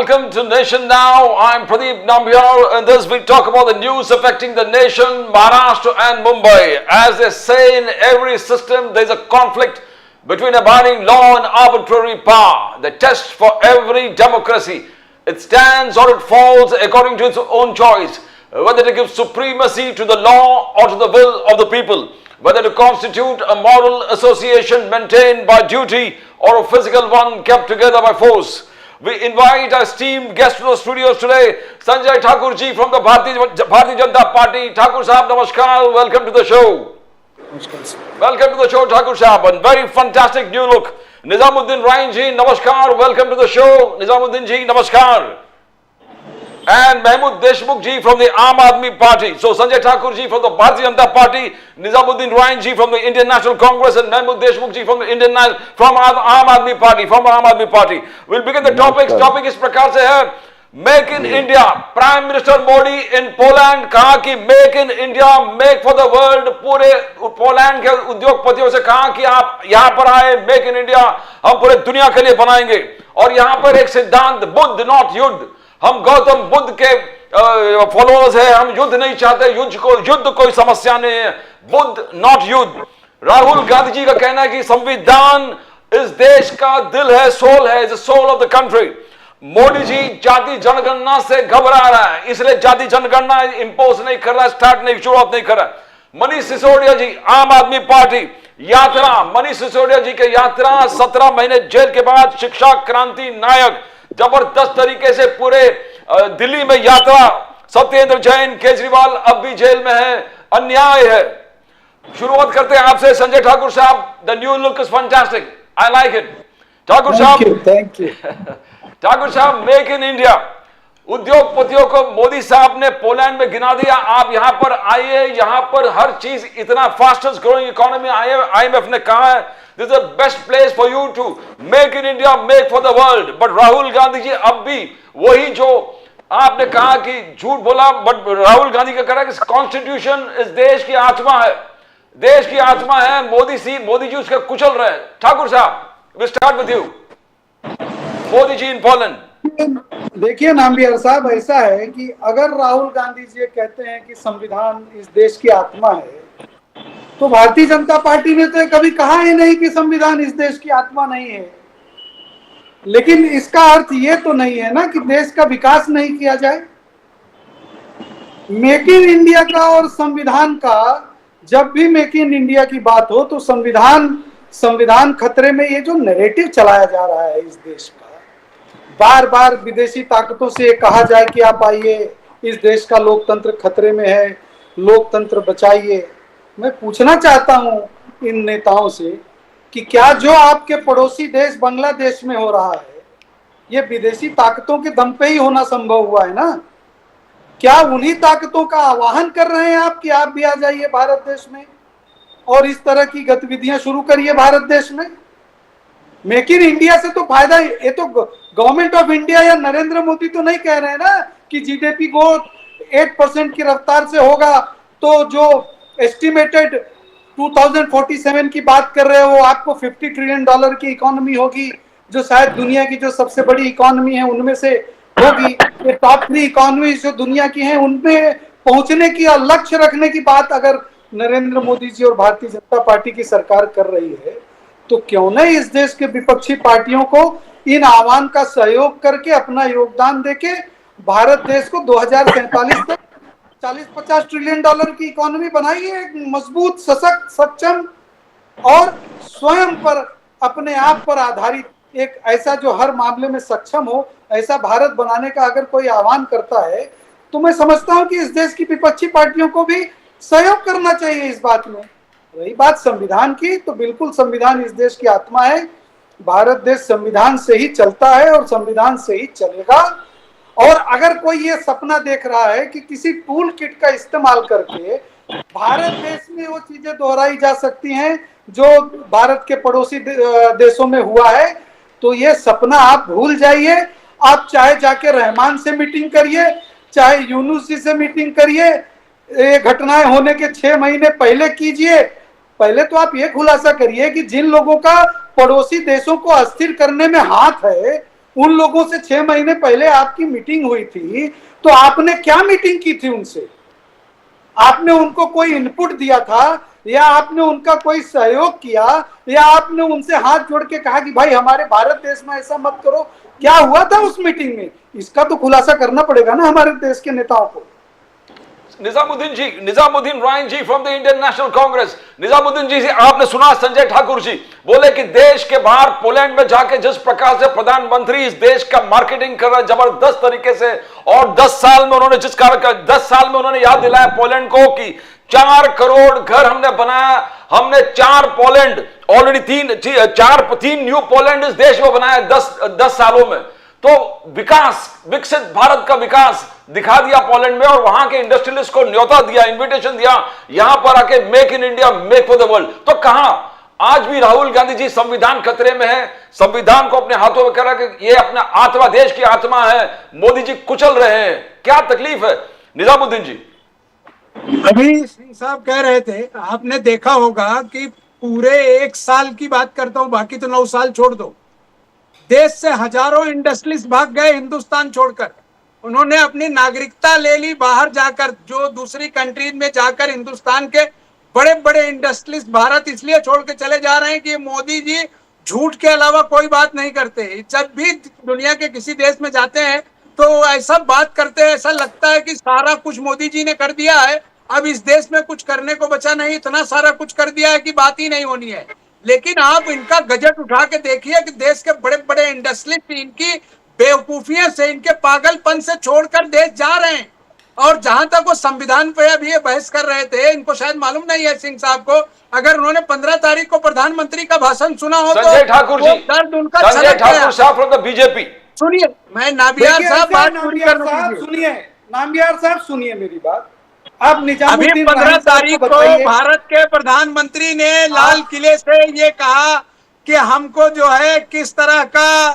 Welcome to Nation Now. I'm Pradeep Nambiar, and this we talk about the news affecting the nation, Maharashtra and Mumbai. As they say in every system, there's a conflict between abiding law and arbitrary power. The test for every democracy. It stands or it falls according to its own choice, whether to give supremacy to the law or to the will of the people, whether to constitute a moral association maintained by duty or a physical one kept together by force. We invite our esteemed guest to the studios today, Sanjay Thakur ji from the Bharatiya Janata Party. Thakur Sahab, namaskar. Welcome to the show. Namaskar. Welcome to the show, Thakur Sahab. And very fantastic new look. Nizamuddin Ryan ji, namaskar. Welcome to the show. Nizamuddin ji, namaskar. And Mahmood Deshmukh ji from the Aam Aadmi Party. So Sanjay Thakur ji from the Bharatiya Janata Party, Nizamuddin Ryan ji from the Indian National Congress, and Mahmood Deshmukh ji from the Aam Aadmi Party. We'll begin the topics. Topic इस प्रकार से है, Make in India. Prime Minister Modi in Poland कहा कि Make in India, Make for the World. पूरे Poland के उद्योगपतियों से कहा कि आप यहाँ पर आए, Make in India, हम पूरे दुनिया के लिए बनाएंगे. और यहाँ पर एक सिद्धांत, बुद्ध नॉट युद्ध. हम गौतम बुद्ध के फॉलोअर्स हैं, हम युद्ध नहीं चाहते, युद्ध कोई समस्या नहीं है, बुद्ध नॉट युद्ध. राहुल गांधी जी का कहना है कि संविधान इस देश का दिल है, सोल है, is soul of the country. Modi ji जाति जनगणना से घबरा रहा है, इसलिए जाति जनगणना इंपोज नहीं कर रहा है, स्टार्ट नहीं, शुरुआत नहीं कर रहा है. मनीष सिसोदिया जी, आम आदमी पार्टी, यात्रा, मनीष सिसोदिया जी के यात्रा, 17 महीने जेल के बाद शिक्षा क्रांति नायक, जबरदस्त तरीके से पूरे दिल्ली में यात्रा. सत्येंद्र जैन, केजरीवाल अब भी जेल में है, अन्याय है. शुरुआत करते हैं आपसे संजय ठाकुर साहब. The new look is fantastic, I like it. Thakur साहब, थैंक यू. ठाकुर साहब, मेक इन इंडिया. उद्योगपतियों को मोदी साहब ने पोलैंड में गिना दिया. आप यहां पर आइए, यहां पर हर चीज इतना फास्टेस्ट ग्रोइंग इकोनॉमी. IMF ने कहा है this is the best place for you to make in India, make for the world. But Rahul Gandhi ji अब भी वही जो आपने कहा कि झूठ बोला, बट राहुल गांधी का कह रहा है कि कॉन्स्टिट्यूशन इस देश की आत्मा है, देश की आत्मा है. मोदी जी उसके कुचल रहे हैं. ठाकुर साहब, we start with you. Modi ji in Poland. देखिए नाम्बियार साहब, ऐसा है कि अगर राहुल गांधी जी कहते हैं कि संविधान इस देश की आत्मा है, तो भारतीय जनता पार्टी ने तो कभी कहा ही नहीं कि संविधान इस देश की आत्मा नहीं है. लेकिन इसका अर्थ ये तो नहीं है ना कि देश का विकास नहीं किया जाए. मेक इन इंडिया का और संविधान का, जब भी मेक इन इंडिया की बात हो तो संविधान खतरे में, ये जो नैरेटिव चलाया जा रहा है इस देश का, बार बार विदेशी ताकतों से कहा जाए कि आप आइए, इस देश का लोकतंत्र खतरे में है, लोकतंत्र बचाइए. मैं पूछना चाहता हूं इन नेताओं से कि क्या जो आपके पड़ोसी देश बांग्लादेश में हो रहा है, ये विदेशी ताकतों के दम पे ही होना संभव हुआ है ना? क्या उन्हीं ताकतों का आह्वान कर रहे हैं आप कि आप भी आ जाइए भारत देश में और इस तरह की गतिविधियां शुरू करिए भारत देश में? मेक इन इंडिया से तो फायदा, ये तो गवर्नमेंट ऑफ इंडिया या नरेंद्र मोदी तो नहीं कह रहे हैं ना कि जीडीपी ग्रोथ 8% की रफ्तार से होगा, तो जो एस्टिमेटेड 2047 की बात कर रहे हो, आपको $50 ट्रिलियन की इकोनॉमी होगी, जो शायद दुनिया की जो सबसे बड़ी इकोनॉमी है उनमें से होगी. ये टॉप 3 इकोनॉमी जो दुनिया की हैं, उनमें पहुंचने की और लक्ष्य रखने की बात अगर नरेंद्र मोदी जी और भारतीय जनता पार्टी की सरकार कर रही है, तो क्यों नहीं इस देश के विपक्षी पार्टियों को इन आह्वान का सहयोग करके अपना योगदान देके भारत देश को 2047 तक 40-50 ट्रिलियन की इकोनॉमी बनाइए, एक मजबूत, सशक्त, सक्षम और स्वयं पर, अपने आप पर आधारित, एक ऐसा जो हर मामले में सक्षम हो, ऐसा भारत बनाने का अगर कोई आह्वान करता है, तो मैं समझता हूं कि इस देश की विपक्षी पार्टियों को भी सहयोग करना चाहिए इस बात में. रही बात संविधान की, तो बिल्कुल संविधान इस देश की आत्मा है. भारत देश संविधान से ही चलता है और संविधान से ही चलेगा. और अगर कोई ये सपना देख रहा है कि किसी टूल किट का इस्तेमाल करके भारत देश में वो चीजें दोहराई जा सकती हैं जो भारत के पड़ोसी देशों में हुआ है, तो ये सपना आप भूल जाइए. आप चाहे जाके रहमान से मीटिंग करिए, चाहे यूनुस जी से मीटिंग करिए, ये घटनाएं होने के 6 महीने पहले कीजिए. पहले तो आप ये खुलासा करिए कि जिन लोगों का पड़ोसी देशों को अस्थिर करने में हाथ है, उन लोगों से 6 महीने पहले आपकी मीटिंग हुई थी, तो आपने क्या मीटिंग की थी उनसे? आपने उनको कोई इनपुट दिया था, या आपने उनका कोई सहयोग किया, या आपने उनसे हाथ जोड़ के कहा कि भाई हमारे भारत देश में ऐसा मत करो? क्या हुआ था उस मीटिंग में? इसका तो खुलासा करना पड़ेगा ना हमारे देश के नेताओं को। Nizamuddin ji, Nizamuddin Rayan ji from the Indian National Congress. Nizamuddin ji से आपने सुना संजय ठाकुर जी बोले कि देश के बाहर पोलैंड में जाके जिस प्रकार से प्रधानमंत्री इस देश का मार्केटिंग कर रहा है जबरदस्त तरीके से, और 10 साल में उन्होंने 10 साल में उन्होंने याद दिलाया पोलैंड को कि 4 करोड़ घर हमने बनाया, हमने 4 पोलैंड ऑलरेडी 3 न्यू पोलैंड इस देश में बनाया 10 सालों में। तो विकास, विकसित भारत का विकास दिखा दिया पोलैंड में, और वहां के इंडस्ट्रियलिस्ट को न्योता दिया, इनविटेशन दिया यहां पर आके make in India, make for the world. तो कहां आज भी राहुल गांधी जी संविधान खतरे में है, संविधान को अपने हाथों में करा कि ये अपना आत्मा, देश की आत्मा है, मोदी जी कुचल रहे हैं, क्या तकलीफ है निजामुद्दीन जी? अभी सिंह साहब कह रहे थे, आपने देखा होगा कि पूरे 1 साल की बात करता हूं, बाकी तो 9 साल छोड़ दो, देश से हजारों इंडस्ट्रीज भाग गए हिंदुस्तान छोड़कर। उन्होंने अपनी नागरिकता ले ली बाहर जाकर, जो दूसरी कंट्रीज में जाकर हिंदुस्तान के बड़े बड़े इंडस्ट्रीज भारत इसलिए छोड़ के चले जा रहे हैं कि मोदी जी झूठ के अलावा कोई बात नहीं करते। जब भी दुनिया के किसी देश में जाते हैं तो ऐसा बात करते हैं, ऐसा लगता है कि सारा कुछ मोदी जी ने कर दिया है, अब इस देश में कुछ करने को बचा नहीं, इतना सारा कुछ कर दिया है कि बात ही नहीं होनी है। लेकिन आप इनका गजट उठा के देखिए कि देश के बड़े बड़े इंडस्ट्री इनकी बेवकूफियों से, इनके पागलपन से छोड़कर देश जा रहे हैं। और जहां तक वो संविधान पे अभी ये बहस कर रहे थे, इनको शायद मालूम नहीं है सिंह साहब को, अगर उन्होंने 15 तारीख को प्रधानमंत्री का भाषण सुना हो तो संजय ठाकुर जी, दर्द उनका संजय ठाकुर साहब फ्रॉम द बीजेपी। सुनिए, मैं नाबियार साहब बात पूरी करने दीजिए। सुनिए नाबियार साहब, सुनिए मेरी बात। आप अभी निजामुद्दीन 15 तारीख को भारत के प्रधानमंत्री ने लाल किले से ये कहा कि हमको जो है किस तरह का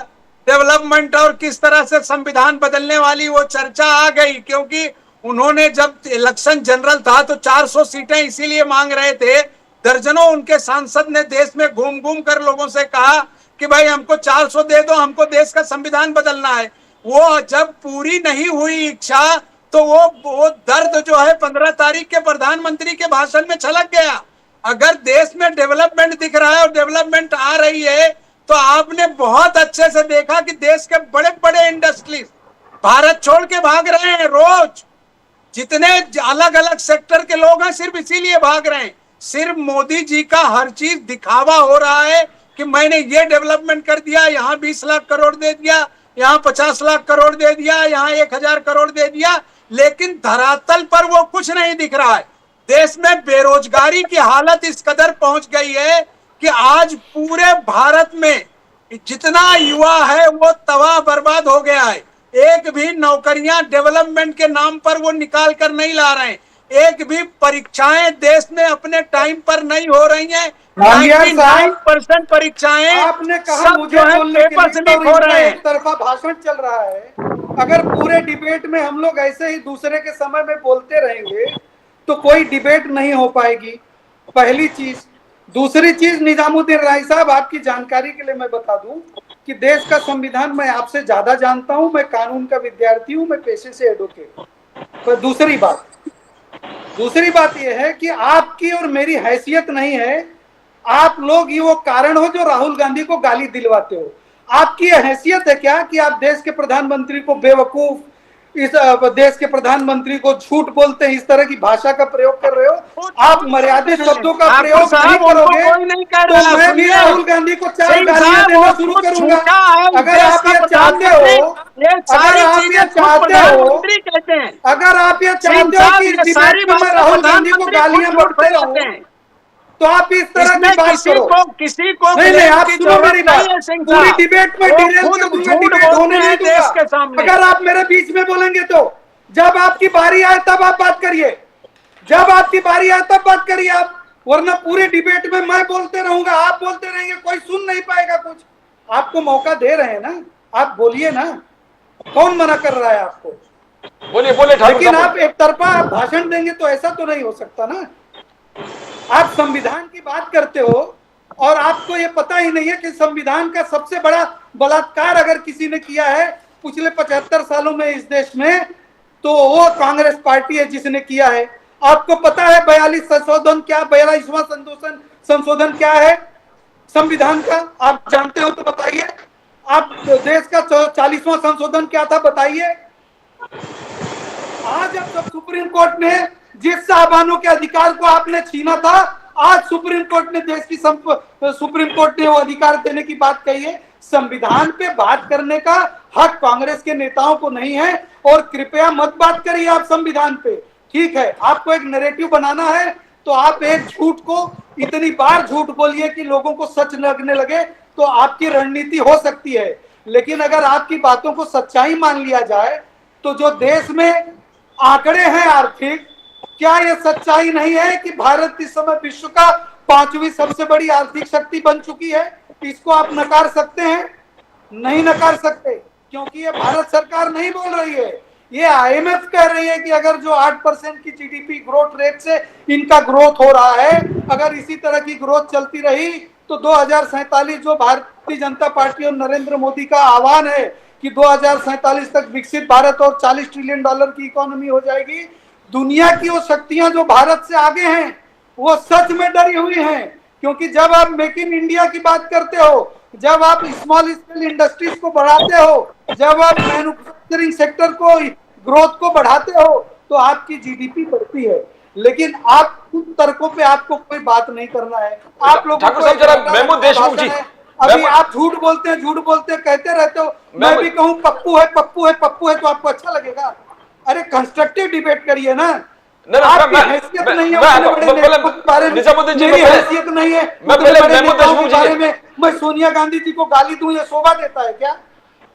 डेवलपमेंट और किस तरह से संविधान बदलने वाली वो चर्चा आ गई, क्योंकि उन्होंने जब इलेक्शन जनरल था तो 400 सीटें इसीलिए मांग रहे थे। दर्जनों उनके सांसद ने देश में घूम घूम कर लोगों से कहा कि भाई हमको 400 दे दो, हमको देश का संविधान बदलना है। वो जब पूरी नहीं हुई इच्छा तो वो दर्द जो है 15 तारीख के प्रधानमंत्री के भाषण में छलक गया। अगर देश में डेवलपमेंट दिख रहा है और डेवलपमेंट आ रही है तो आपने बहुत अच्छे से देखा कि देश के बड़े बड़े इंडस्ट्रीज भारत छोड़ के भाग रहे हैं। रोज जितने अलग अलग सेक्टर के लोग हैं सिर्फ इसीलिए भाग रहे हैं, सिर्फ मोदी जी का हर चीज दिखावा हो रहा है कि मैंने ये डेवलपमेंट कर दिया, यहाँ 20 लाख करोड़ दे दिया, यहाँ 50 लाख करोड़ दे दिया, यहाँ 1000 करोड़ दे दिया, लेकिन धरातल पर वो कुछ नहीं दिख रहा है। देश में बेरोजगारी की हालत इस कदर पहुंच गई है कि आज पूरे भारत में जितना युवा है वो तबाह बर्बाद हो गया है। एक भी नौकरियां डेवलपमेंट के नाम पर वो निकाल कर नहीं ला रहे हैं, एक भी परीक्षाएं देश में अपने टाइम पर नहीं हो रही हैं। 99% परीक्षाएं आपने कहा मुझे बोलने के लिए हो रहे हैं, एक तरफा भाषण चल रहा है। अगर पूरे डिबेट में हम लोग ऐसे ही दूसरे के समय में बोलते रहेंगे तो कोई डिबेट नहीं हो पाएगी, पहली चीज। दूसरी चीज, निजामुद्दीन राय साहब, आपकी जानकारी के लिए मैं बता दूं कि देश का संविधान मैं आपसे ज्यादा जानता हूं, मैं कानून का विद्यार्थी हूं, मैं पेशे से एडवोकेट हूं। पर दूसरी बात यह है कि आपकी और मेरी हैसियत नहीं है। आप लोग ये वो कारण हो जो राहुल गांधी को गाली दिलवाते हो। आपकी हैसियत है क्या कि आप देश के प्रधानमंत्री को बेवकूफ, इस देश के प्रधानमंत्री को झूठ बोलते हैं, इस तरह की भाषा का प्रयोग कर रहे हो। आप मर्यादित शब्दों का प्रयोग नहीं करोगे तो मैं भी राहुल गांधी को 4 गालियां देना शुरू करूंगा। अगर आप ये चाहते हो, अगर आप ये चाहते हो कि इस डिबेट में मैं राहुल गांधी को गालियां बढ़ते रहूं तो आप इस तरह की बात करो। किसी को नहीं, आप सुनो मेरी बात। पूरी डिबेट में डिटेल के डिबेट होने नहीं दूंगा। अगर आप मेरे बीच में बोलेंगे तो जब आपकी बारी आए तब आप बात करिए, जब आपकी बारी आए तब बात करिए आप, वरना पूरे डिबेट में मैं बोलते रहूंगा, आप बोलते रहेंगे, कोई सुन नहीं पाएगा कुछ। आपको मौका दे रहे हैं ना, आप बोलिए ना, कौन मना कर रहा है आपको? बोलिए। लेकिन आप एक तरफा भाषण देंगे तो ऐसा तो नहीं हो सकता ना। आप संविधान की बात करते हो और आपको ये पता ही नहीं है कि संविधान का सबसे बड़ा बलात्कार अगर किसी ने किया है पिछले 75 सालों में इस देश में, तो वो कांग्रेस पार्टी है जिसने किया है। आपको पता है 42 संशोधन क्या, 42वां संशोधन क्या है संविधान का? आप जानते हो तो बताइए। आप देश का 40वां संशोधन क्या था बताइए। आज जब सुप्रीम कोर्ट ने जिस साहबानों के अधिकार को आपने छीना था, आज सुप्रीम कोर्ट ने देश की सुप्रीम कोर्ट ने वो अधिकार देने की बात कही है। संविधान पे बात करने का हक कांग्रेस के नेताओं को नहीं है, और कृपया मत बात करिए आप संविधान पे। ठीक है, आपको एक नैरेटिव बनाना है तो आप एक झूठ को इतनी बार झूठ बोलिए कि लोगों को सच लगने लगे, तो आपकी रणनीति हो सकती है। लेकिन अगर आपकी बातों को सच्चाई मान लिया जाए तो जो देश में आंकड़े हैं आर्थिक, क्या ये सच्चाई नहीं है कि भारत इस समय विश्व का 5वीं सबसे बड़ी आर्थिक शक्ति बन चुकी है? इसको आप नकार सकते हैं? नहीं नकार सकते, क्योंकि ये भारत सरकार नहीं बोल रही है, ये आईएमएफ कह रही है कि अगर जो 8% की जीडीपी ग्रोथ रेट से इनका ग्रोथ हो रहा है, अगर इसी तरह की ग्रोथ चलती रही तो 2047 जो भारतीय जनता पार्टी और नरेंद्र मोदी का आह्वान है कि 2047 तक विकसित भारत और $40 ट्रिलियन की इकोनॉमी हो जाएगी, दुनिया की वो शक्तियां जो भारत से आगे हैं वो सच में डरी हुई हैं। क्योंकि जब आप मेक इन इंडिया की बात करते हो, जब आप स्मॉल स्केल इंडस्ट्रीज को बढ़ाते हो, जब आप मैन्युफैक्चरिंग सेक्टर को ग्रोथ को बढ़ाते हो, तो आपकी जीडीपी बढ़ती है। लेकिन आप उन तर्कों पे आपको कोई बात नहीं करना है। आप लोगों को महमूद देशमुख जी, अभी आप झूठ बोलते हैं कहते रहते हो। मैं भी कहूँ पप्पू है पप्पू है पप्पू है तो आपको अच्छा लगेगा? अरे कंस्ट्रक्टिव डिबेट करिए ना। आपकी हैसियत नहीं है निजामुद्दीन जी, हैसियत नहीं है बारे में मैं सोनिया गांधी जी को गाली दूं, ये शोभा देता है क्या?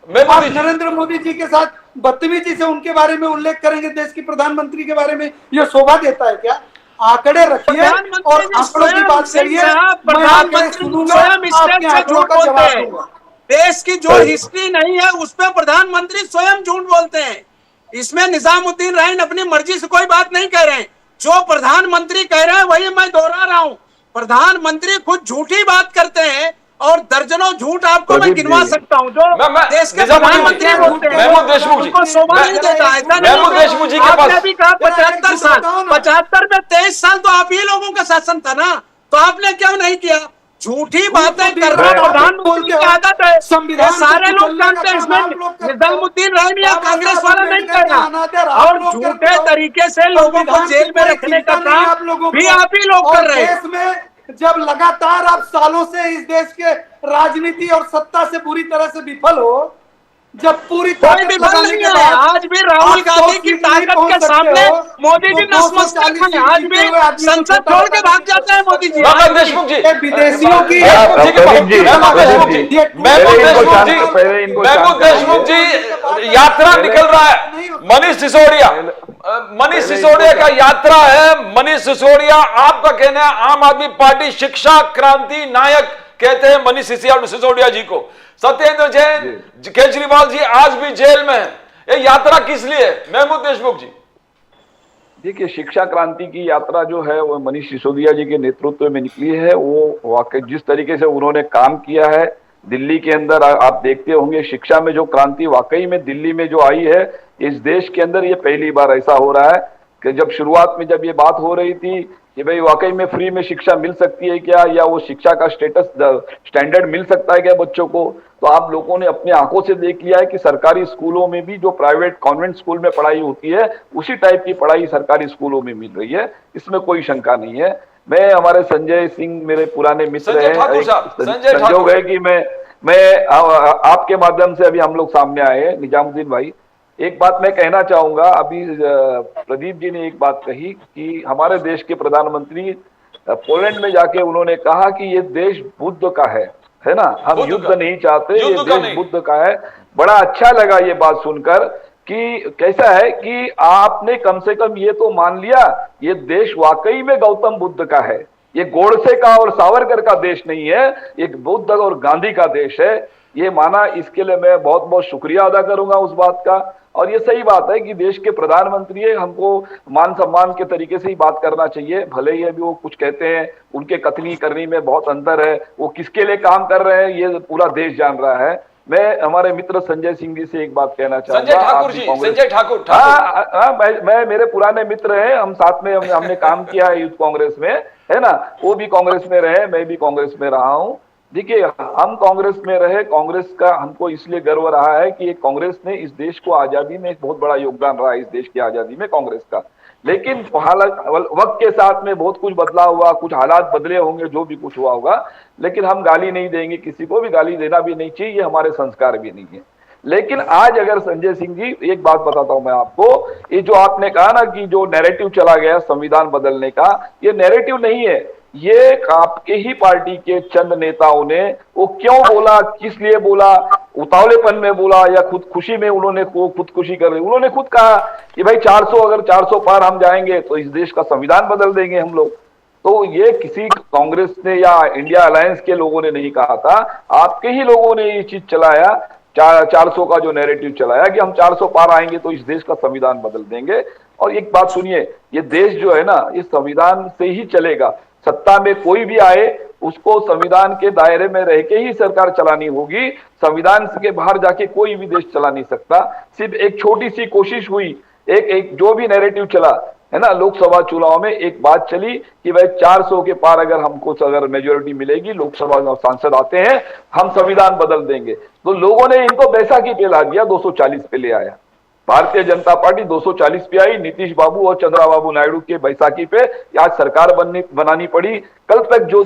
आप नरेंद्र मोदी जी के साथ बदतमीजी से उनके बारे में उल्लेख करेंगे, देश की प्रधानमंत्री के बारे में, ये शोभा देता है क्या? आंकड़े रखिए और आंकड़ों की बात करिए। मैं आंकड़े सुनूंगा, आपके आंकड़ों का जवाब दूंगा। देश की जो हिस्ट्री नहीं है उस पर प्रधानमंत्री स्वयं झूठ बोलते हैं। इसमें निजामुद्दीन रहीन अपनी मर्जी से कोई बात नहीं कह रहे हैं। जो प्रधानमंत्री कह रहे हैं वही मैं दोहरा रहा हूं। प्रधानमंत्री खुद झूठी बात करते हैं और दर्जनों झूठ आपको मैं गिनवा सकता हूं जो देश के प्रधानमंत्री बोलते हैं। महमूद देशमुख जी, उनको शोभा नहीं देता है। महमूद देशमुख जी के पास आपने भी कहा 75 साल, 75 में 23 साल तो आप ही लोगों का शासन था ना, तो आपने क्यों नहीं किया? झूठी बातें करना प्रधानमंत्री की आदत है, सारे लोग जानते हैं। इसमें निजामुद्दीन रहीन या कांग्रेस वाला नहीं करना, और झूठे तरीके से लोगों को जेल में रखने का काम भी आप ही लोग कर रहे हैं। जब लगातार आप सालों से इस देश के राजनीति और सत्ता से बुरी तरह से विफल हो, जब पूरी कोई विफल नहीं है। आज भी राहुल गांधी की ताकत के सामने मोदी जी नतमस्तक हैं। आज भी संसद छोड़ के भाग जाते हैं मोदी जी। देशमुख जी, विदेशियों की महमूद देशमुख जी यात्रा निकल रहा है। मनीष सिसोदिया का यात्रा है। मनीष सिसोदिया, आपका कहना है आम आदमी पार्टी शिक्षा क्रांति नायक कहते हैं मनीष सिसोदिया जी को। सत्येंद्र जैन, केजरीवाल जी आज भी जेल में है। ये यात्रा किस लिए? महमूद देशमुख जी, देखिए, शिक्षा क्रांति की यात्रा जो है वो मनीष सिसोदिया जी के नेतृत्व में निकली है। वो वाकई जिस तरीके से उन्होंने काम किया है दिल्ली के अंदर, आप देखते होंगे शिक्षा में जो क्रांति वाकई में दिल्ली में जो आई है, इस देश के अंदर ये पहली बार ऐसा हो रहा है कि जब शुरुआत में जब ये बात हो रही थी कि भाई वाकई में फ्री में शिक्षा मिल सकती है क्या, या वो शिक्षा का स्टैंडर्ड मिल सकता है क्या बच्चों को, तो आप लोगों ने अपनी आंखों से देख लिया है कि सरकारी स्कूलों में भी जो प्राइवेट कॉन्वेंट स्कूल में पढ़ाई होती है उसी टाइप की पढ़ाई सरकारी स्कूलों में मिल रही है। इसमें कोई शंका नहीं है। मैं, हमारे संजय सिंह मेरे पुराने मित्र हैं, संजोग है कि मैं आपके माध्यम से अभी हम लोग सामने आए हैं। निजामुद्दीन भाई, एक बात मैं कहना चाहूंगा। अभी प्रदीप जी ने एक बात कही कि हमारे देश के प्रधानमंत्री पोलैंड में जाके उन्होंने कहा कि ये देश बुद्ध का है ना, हम युद्ध नहीं चाहते, ये देश बुद्ध का है। बड़ा अच्छा लगा ये बात सुनकर कि कैसा है कि आपने कम से कम ये तो मान लिया ये देश वाकई में गौतम बुद्ध का है। ये गोडसे का और सावरकर का देश नहीं है, ये बुद्ध और गांधी का देश है। ये माना, इसके लिए मैं बहुत बहुत शुक्रिया अदा करूंगा उस बात का। और ये सही बात है कि देश के प्रधानमंत्री है, हमको मान सम्मान के तरीके से ही बात करना चाहिए। भले ही अभी वो कुछ कहते हैं, उनके कथनी करनी में बहुत अंतर है, वो किसके लिए काम कर रहे हैं ये पूरा देश जान रहा है। मैं हमारे मित्र संजय सिंह जी से एक बात कहना चाहूंगा। संजय ठाकुर जी, संजय ठाकुर। हाँ, मैं मेरे पुराने मित्र हैं, हम साथ में हमने काम किया है यूथ कांग्रेस में, है ना। वो भी कांग्रेस में रहे, मैं भी कांग्रेस में रहा हूँ। देखिए, हम कांग्रेस में रहे, कांग्रेस का हमको इसलिए गर्व रहा है कि कांग्रेस ने इस देश को आजादी में एक बहुत बड़ा योगदान रहा है, इस देश की आजादी में कांग्रेस का। लेकिन वक्त के साथ में बहुत कुछ बदलाव हुआ, कुछ हालात बदले होंगे, जो भी कुछ हुआ होगा, लेकिन हम गाली नहीं देंगे, किसी को भी गाली देना भी नहीं चाहिए, ये हमारे संस्कार भी नहीं है। लेकिन आज अगर संजय सिंह जी, एक बात बताता हूं मैं आपको, ये जो आपने कहा ना कि जो नैरेटिव चला गया संविधान बदलने का, ये नैरेटिव नहीं है, ये आपके ही पार्टी के चंद नेताओं ने, वो क्यों बोला, किस लिए बोला, उतावलेपन में बोला या खुद खुशी में उन्होंने खुदकुशी कर रही, उन्होंने खुद कहा कि भाई 400 अगर 400 पार हम जाएंगे तो इस देश का संविधान बदल देंगे हम लोग। तो ये किसी कांग्रेस ने या इंडिया अलायंस के लोगों ने नहीं कहा था, आपके ही लोगों ने ये चीज चलाया, 400 का जो नैरेटिव चलाया कि हम 400 पार आएंगे तो इस देश का संविधान बदल देंगे। और एक बात सुनिए, ये देश जो है ना, इस संविधान से ही चलेगा। सत्ता में कोई भी आए, उसको संविधान के दायरे में रह के ही सरकार चलानी होगी, संविधान के बाहर जाके कोई भी देश चला नहीं सकता। सिर्फ एक छोटी सी कोशिश हुई, एक जो भी नैरेटिव चला है ना, लोकसभा चुनाव में एक बात चली कि भाई 400 के पार अगर मेजोरिटी मिलेगी, लोकसभा सांसद आते हैं, हम संविधान बदल देंगे। तो लोगों ने इनको बैसाखी पे ला दिया, 240 पे ले आया। भारतीय जनता पार्टी 240 पे आई, नीतीश बाबू और चंद्रबाबू नायडू के बैसाखी पे आज सरकार बनानी पड़ी। कल तक जो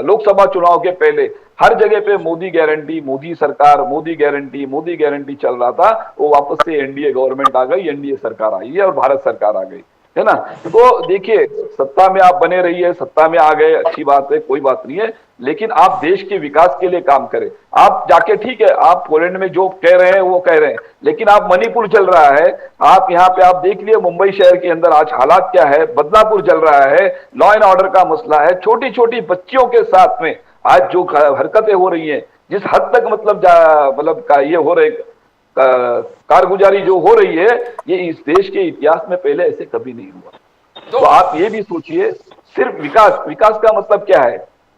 लोकसभा चुनाव के पहले हर जगह पे मोदी गारंटी, मोदी सरकार, मोदी गारंटी चल रहा था, वो वापस से एनडीए गवर्नमेंट आ गई, एनडीए सरकार आई है और भारत सरकार आ गई, है ना। तो देखिए, सत्ता में आप बने रहिए, सत्ता में आ गए, अच्छी बात है, कोई बात नहीं है, लेकिन आप देश के विकास के लिए काम करें। आप जाके, ठीक है, आप पोलैंड में जो कह रहे हैं वो कह रहे हैं, लेकिन आप मणिपुर चल रहा है, आप यहाँ पे आप देख लिए मुंबई शहर के अंदर आज हालात क्या है, बदलापुर चल रहा है, लॉ एंड ऑर्डर का मसला है, छोटी छोटी बच्चियों के साथ में आज जो हरकतें हो रही हैं, जिस हद तक मतलब ये हो रहे कारगुजारी जो हो रही है, ये इस देश के इतिहास में पहले ऐसे कभी नहीं हुआ। तो आप ये भी सोचिए, सिर्फ विकास का मतलब क्या है,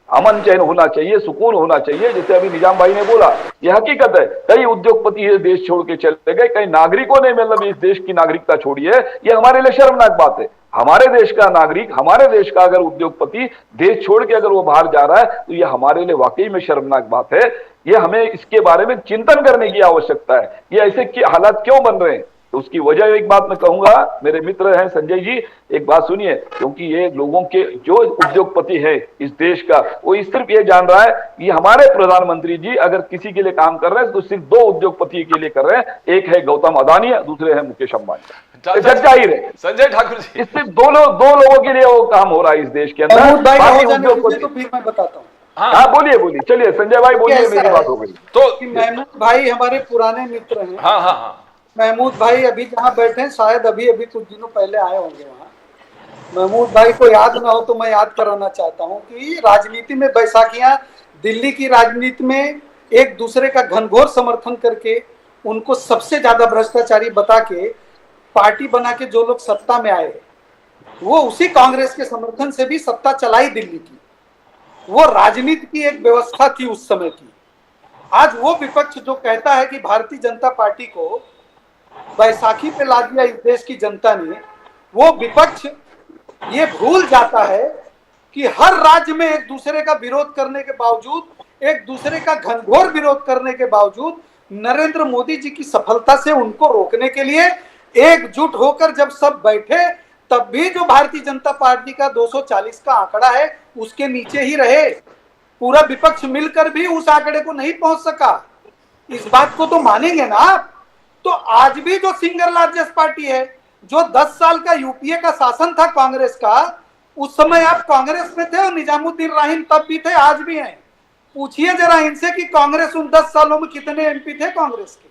अमन चैन होना चाहिए, सुकून होना चाहिए। जैसे अभी निजाम भाई ने बोला, ये हकीकत है, कई उद्योगपति ये देश छोड़ के चले गए, कई नागरिकों ने मतलब इस देश की नागरिकता छोड़ी है, ये हमारे लिए शर्मनाक बात है। हमारे देश का नागरिक, हमारे देश का अगर उद्योगपति देश छोड़ के अगर वो बाहर जा रहा है, तो ये हमारे लिए वाकई में शर्मनाक बात है। ये हमें इसके बारे में चिंतन करने की आवश्यकता है, ये ऐसे हालात क्यों बन रहे हैं। तो उसकी वजह एक बात मैं कहूंगा, मेरे मित्र हैं संजय जी, एक बात सुनिए, क्योंकि ये लोगों के जो उद्योगपति है इस देश का, वो सिर्फ ये जान रहा है कि हमारे प्रधानमंत्री जी अगर किसी के लिए काम कर रहे हैं तो सिर्फ 2 उद्योगपति के लिए कर रहे हैं, एक है गौतम अदानी, दूसरे है मुकेश अंबानी। जग जाहिर है संजय ठाकुर जी, इससे दो लोगों के लिए वो काम हो रहा है इस देश के अंदर। तो फिर मैं बताता हूँ। हाँ, बोलिए, चलिए संजय भाई बोलिए, मेरी बात हो गई। तो महमूद भाई हमारे पुराने मित्र हैं। हाँ, महमूद भाई अभी जहाँ बैठे हैं, शायद अभी कुछ दिनों पहले आए होंगे वहाँ। महमूद भाई को याद ना हो तो मैं याद कराना चाहता हूँ कि राजनीति में बैसाखियां, दिल्ली की राजनीति में एक दूसरे का घनघोर समर्थन करके, उनको सबसे ज्यादा भ्रष्टाचारी बता के पार्टी बना के जो लोग सत्ता में आए, वो उसी कांग्रेस के समर्थन से भी सत्ता चलाई दिल्ली की। वो राजनीति की एक व्यवस्था थी उस समय की। आज वो विपक्ष जो कहता है कि भारतीय जनता पार्टी को बैसाखी पे ला दिया इस देश की जनता ने, वो विपक्ष ये भूल जाता है कि हर राज्य में एक दूसरे का विरोध करने के बावजूद, एक दूसरे का घनघोर विरोध करने के बावजूद, नरेंद्र मोदी जी की सफलता से उनको रोकने के लिए एकजुट होकर जब सब बैठे, तब भी जो भारतीय जनता पार्टी का 240 का आंकड़ा है उसके नीचे ही रहे। पूरा विपक्ष मिलकर भी उस आंकड़े को नहीं पहुंच सका। इस बात को तो मानेंगे ना आप। तो आज भी जो सिंगल लार्जेस्ट पार्टी है, जो 10 साल का यूपीए का शासन था कांग्रेस का, उस समय आप कांग्रेस में थे और निजामुद्दीन राहीम तब भी थे, आज भी हैं। पूछिए जरा इनसे कि कांग्रेस उन 10 सालों में कितने एमपी थे कांग्रेस के।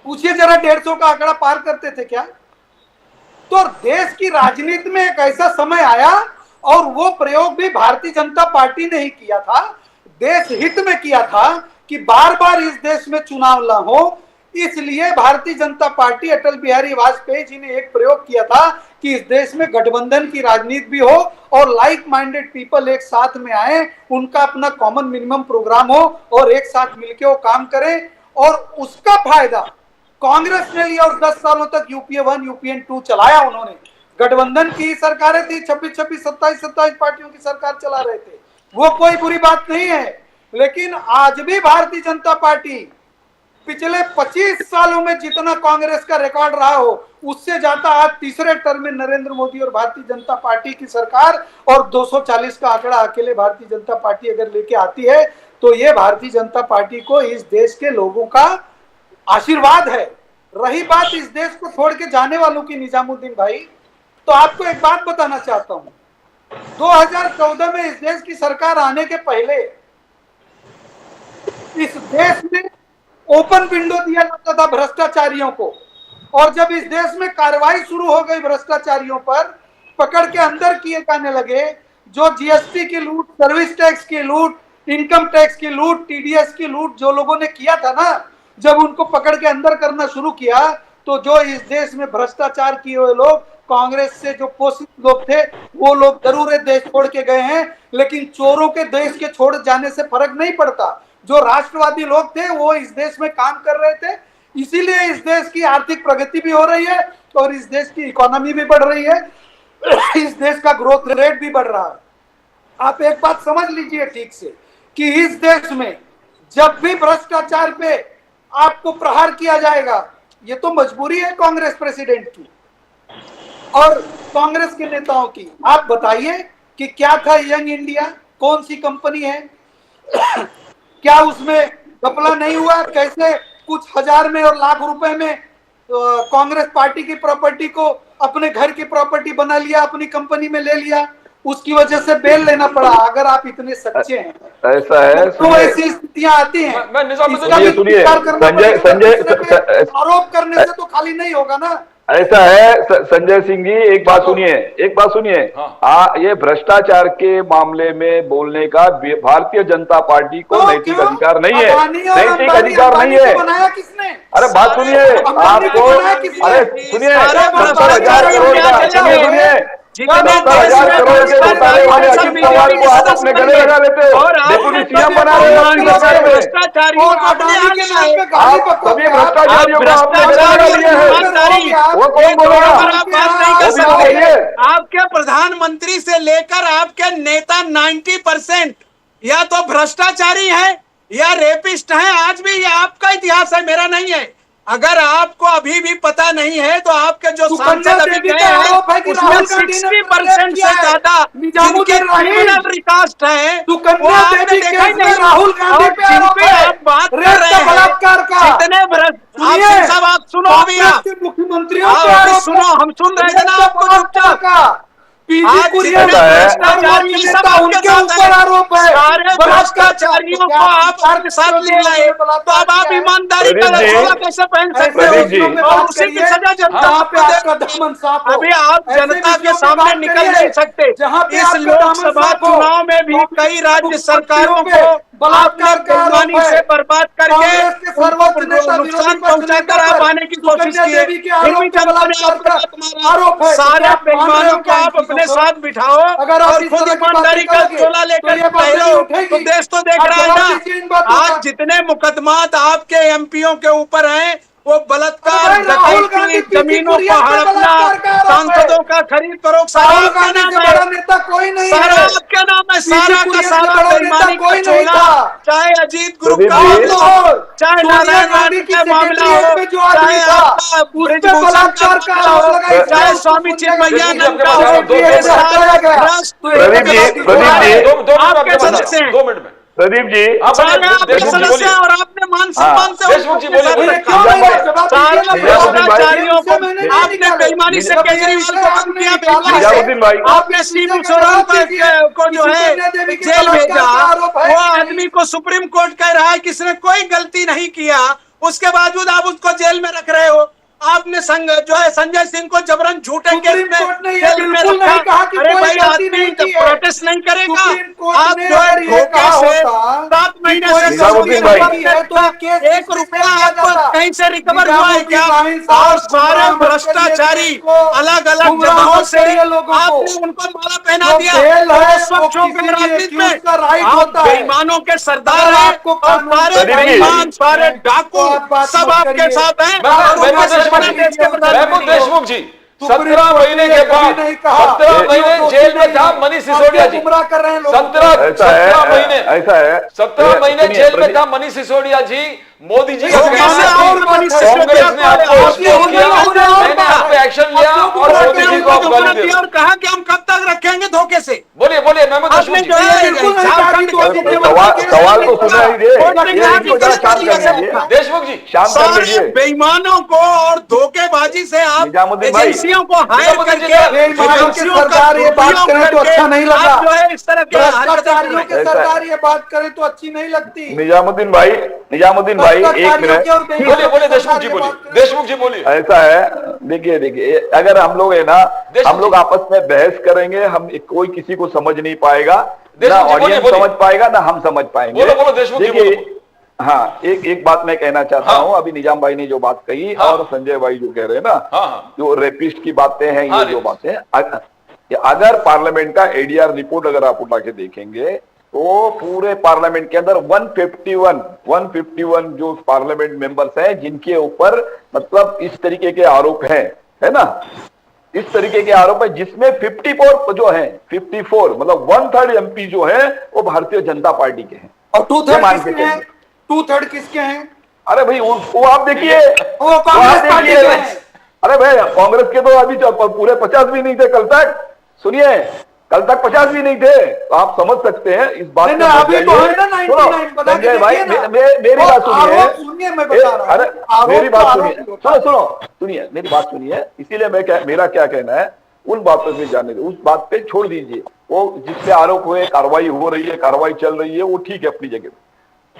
पूछिए जरा, 150 का आंकड़ा पार करते थे क्या? तो देश की राजनीति में एक ऐसा समय आया, और वो प्रयोग भी भारतीय जनता पार्टी ने ही किया था, देश हित में किया था, कि बार बार इस देश में चुनाव ना हो, इसलिए भारतीय जनता पार्टी अटल बिहारी वाजपेयी जी ने एक प्रयोग किया था कि इस देश में गठबंधन की राजनीति भी हो और लाइक माइंडेड पीपल एक साथ में आए, उनका अपना कॉमन मिनिमम प्रोग्राम हो और एक साथ मिलकर वो काम करें। और उसका फायदा कांग्रेस ने लिया और 10 सालों तक यूपीए 1 यूपीए 2 चलाया उन्होंने। गठबंधन की सरकारें थी, 26 27 पार्टियों की सरकार चला रहे थे, वो कोई बुरी बात नहीं है। लेकिन आज भी भारतीय जनता पार्टी पिछले 25 सालों में जितना कांग्रेस का रिकॉर्ड रहा हो उससे ज्यादा आज तीसरे टर्म में नरेंद्र मोदी और भारतीय जनता पार्टी की सरकार, और 240 का आंकड़ा अकेले भारतीय जनता पार्टी अगर लेके आती है तो ये भारतीय जनता पार्टी को इस देश के लोगों का आशीर्वाद है। रही बात इस देश को छोड़ के जाने वालों की, निजामुद्दीन भाई, तो आपको एक बात बताना चाहता हूं। 2014 में इस देश की सरकार आने के पहले इस देश में ओपन विंडो दिया जाता था भ्रष्टाचारियों को, और जब इस देश में कार्रवाई शुरू हो गई भ्रष्टाचारियों पर, पकड़ के अंदर किए जाने लगे, जो जीएसटी की लूट, सर्विस टैक्स की लूट, इनकम टैक्स की लूट, टीडीएस की लूट जो लोगों ने किया था ना, जब उनको पकड़ के अंदर करना शुरू किया तो जो इस देश में भ्रष्टाचार किए हुए लोग, कांग्रेस से जो पोषित लोग थे, वो लोग जरूर देश छोड़ के गए हैं, लेकिन चोरों के देश के छोड़ जाने से फर्क नहीं पड़ता। जो राष्ट्रवादी लोग थे वो इस देश में काम कर रहे थे, इसीलिए इस देश की आर्थिक प्रगति भी हो रही है और इस देश की इकोनॉमी भी बढ़ रही है, इस देश का ग्रोथ रेट भी बढ़ रहा है। आप एक बात समझ लीजिए ठीक से कि इस देश में जब भी भ्रष्टाचार पे आपको प्रहार किया जाएगा, ये तो मजबूरी है कांग्रेस प्रेसिडेंट की और कांग्रेस के नेताओं की। आप बताइए कि क्या था यंग इंडिया, कौन सी कंपनी है, क्या उसमें घपला नहीं हुआ? कैसे कुछ हजार में और लाख रुपए में कांग्रेस पार्टी की प्रॉपर्टी को अपने घर की प्रॉपर्टी बना लिया, अपनी कंपनी में ले लिया, उसकी वजह से बेल लेना पड़ा। अगर आप इतने सच्चे हैं, ऐसा है तो ऐसी स्थितियां आती हैं। सुनिए संजय, आरोप करने से तो खाली नहीं होगा ना। ऐसा है संजय सिंह जी, एक बात सुनिए, हाँ। ये भ्रष्टाचार के मामले में बोलने का भारतीय जनता पार्टी को नैतिक अधिकार नहीं है, नैतिक अधिकार नहीं है। बनाया किसने? अरे बात सुनिए, आपको अरे सुनिए, 70,000 करोड़ का सुनिए 70,000 करोड़ के घोटाले वाले अजीत पवार को आप अपने गले लगा लेते हो, डिप्टी सीएम बना रहे हो अपनी सरकार में। आप सभी भ्रष्टाचारियों को आपने गले लगा लिए हैं, वो कौन बोलेगा? आपके प्रधानमंत्री से लेकर आपके नेता 90% या तो भ्रष्टाचारी हैं या रेपिस्ट हैं। आज भी ये आपका इतिहास है, मेरा नहीं है। अगर आपको अभी भी पता नहीं है तो आपके जो सांसद अभी गए हैं उसमें 60% से ज्यादा जिनके क्रिमिनल रिकास्ट है वो आपने देखा ही नहीं। राहुल गांधी पे आप बात कर रहे हैं जितने सब आप सुनो अभी, मुख्यमंत्रियों सुनो, हम सुन रहे थे ना आपको चुपचाप। आज भ्रष्टाचारियों को आप आपके साथ ले आए तो अब आप ईमानदारी का रखवाला कैसे पहन सकते हो? और उसी की सजा जनता को। अभी आप जनता के सामने निकल नहीं सकते। इस लोकसभा चुनाव में भी कई राज्य सरकारों को बलात्कार बेईमानी से बर्बाद करके नुकसान पहुंचाकर आप आने की कोशिश किए, फिर भी जनता ने आपका सारे बेईमानों को आप अपने साथ बिठाओ और खुद ईमानदारी का चोला लेकर पहलो तो देश तो देख रहा है ना। आज जितने मुकदमात आपके एमपीओ के ऊपर हैं वो बलात्कार, डकैती, जमीनों को हड़पना, सांसदों का खरीद फरोख्त, सारा आपका नाम है, सारा आपका नाम है, सारा का सारा बेईमानी का चोला। चाहे अजीत ग्रुप का मामला हो, चाहे नारायण रानी का मामला हो, चाहे आपका ब्रिजभूषण का मामला हो, चाहे स्वामी चिन्मयानंद का हो, आपके सदस्य हैं। 2 मिनट में प्रदीप जी, आपके सदस्य और आपने मान सम्मान से भ्रष्टाचारियों को आपने बेईमानी से केजरीवाल को कम किया, बेईमानी से आपने सीबी सोरेन को जो है जेल भेजा। वो आदमी को सुप्रीम कोर्ट कह रहा है कि इसने कोई गलती नहीं किया, उसके बावजूद आप उसको जेल में रख रहे हो। आपने जो है संजय सिंह को जबरन झूठे केस सुप्रीम में कोर्ट ने ये जेल में बिल्कुल रखा। नहीं कहा कि अरे कोई भाई, गलती आदमी नहीं की है। प्रोटेस्ट नहीं करेगा। सुप्रीम कोर्ट आप ने जो है अगर ये धोखे कहा से होता 7 महीने कि कोई से निजामुद्दीन गलती भाई। नहीं की है तो ये केस 1 डिसमिस रुपया कर दिया आपको जाता। कहीं से रिकवर हुआ है क्या? निजामुद्दीन साहब, और सारे गुमराह मत करिए भ्रष्टाचारी देश को, अलग अलग गुमराह जगहों मत से करिए लोगों को। आपने उनको माला पहना जो दिया। बेल और है उस वक्त वो शौक किसी है भी राजनीति में एक्यूज का राइट आप होता है। बेईमानों के सरदार अगर हैं आपको और कानून सारे से प्रदीप जी। बेईमान, सारे है, डाकू तो आप बात सब मत आपके करिए। साथ हैं। आप और उनको उनके देशमुख सरकार जी, देश के उनसे महमूद प्रधानमंत्री हैं। देशमुख जी, सुप्रीम 17 कोर्ट महीने ने के कभी बाद नहीं कहा 17 कि महीने दोषी जेल में नहीं था है। मनीष आप सिसोदिया क्या जी। गुमराह कर रहे हैं लोगों को? 17 महीने ऐसा है 17 महीने सुनिए, जेल में प्रदीप- था मनीष सिसोदिया जी। मोदी जी तो का कैसे कहना और है बात कि है? कांग्रेस ने आपको एक्सपोज किया, और मैंने आप पे एक्शन लिया और मोदी जी को आप गाली दे रहे और हो। कहा कि हम कब तक रखेंगे धोखे से? बोलिए बोलिए महमूद देशमुख आपने जी। जो है बिल्कुल नहीं कहा कि झारखंड के दोषी थे, सवाल तो सुना ही दे, कोर्ट ने कहा कि इनको जरा किस शांत कर तरीके से लीजिए। रखा? देशमुख जी, शांत कर सारे लीजिए। बेईमानों को और धोखेबाजी से आप निजामुद्दीन भाई। एजेंसियों को हायर निजामुद्दीन जी, करके बेईमानों के एजेंसियों का सरकार ये बात दुरुपयोग करें तो करके अच्छा नहीं लगा। आप जो है इस तरह के हरकतें कर भ्रष्टाचारियों रहे के हैं। ऐसा- सरकार ये बात करे तो अच्छी नहीं लगती। निजामुद्दीन भाई एक मिनट। बोलिए बोलिए देशमुख जी बोलिए, देशमुख जी बोलिए। ऐसा है, देखिए देखिए, अगर हम लोग है ना, देशमुख हम लोग जी। आपस में बहस करेंगे, हम कोई किसी को समझ नहीं पाएगा, ना देशमुख जी, बोलिए, ऑडियंस बोलिए। समझ पाएगा, ना हम समझ पाएंगे। बोलो, बोलो, देशमुख जी, देखिए, बोलो। हाँ, एक बात मैं कहना चाहता हाँ। हूँ। अभी निजाम भाई ने जो बात कही हाँ। और संजय भाई जो कह रहे हैं ना, हाँ, हाँ। जो रेपिस्ट की बातें हैं, हाँ, ये जो बातें हैं, अगर पार्लियामेंट का एडीआर रिपोर्ट अगर आप उठा के देखेंगे तो पूरे पार्लियामेंट के अंदर 151 जो पार्लियामेंट मेंबर्स हैं जिनके ऊपर मतलब इस तरीके के आरोप हैं, है ना, इस तरीके के आरोप है, जिसमें 54 जो है, 54 मतलब 1/3 एमपी जो है वो भारतीय जनता पार्टी के हैं। और 2/3 मान के किसके हैं? चलिए। 2/3 किसके हैं? अरे भाई वो आप देखिए, वो कांग्रेस पार्टी के हैं। अरे भाई कांग्रेस के तो अभी पूरे 50 भी नहीं थे कल तक। सुनिए, कल तक 50 भी नहीं थे, तो आप समझ सकते हैं इस बात नहीं, में। नहीं, अभी तो है ना 99, बता के संजय भाई, देखिए ना। मेरी वो बात सुनिए। आरोप सुनिए, मैं बता रहा हूं। अरे आरोप मेरी तो बात आरोप सुनिए, ही होता है। सुनिए मेरी बात सुनिए। इसीलिए मेरा क्या कहना है, उन बातों पे जाने दे, उस बात पे छोड़ दीजिए। वो जिससे आरोप हुए, कार्रवाई हो रही है, कार्रवाई चल रही है, वो ठीक है अपनी जगह।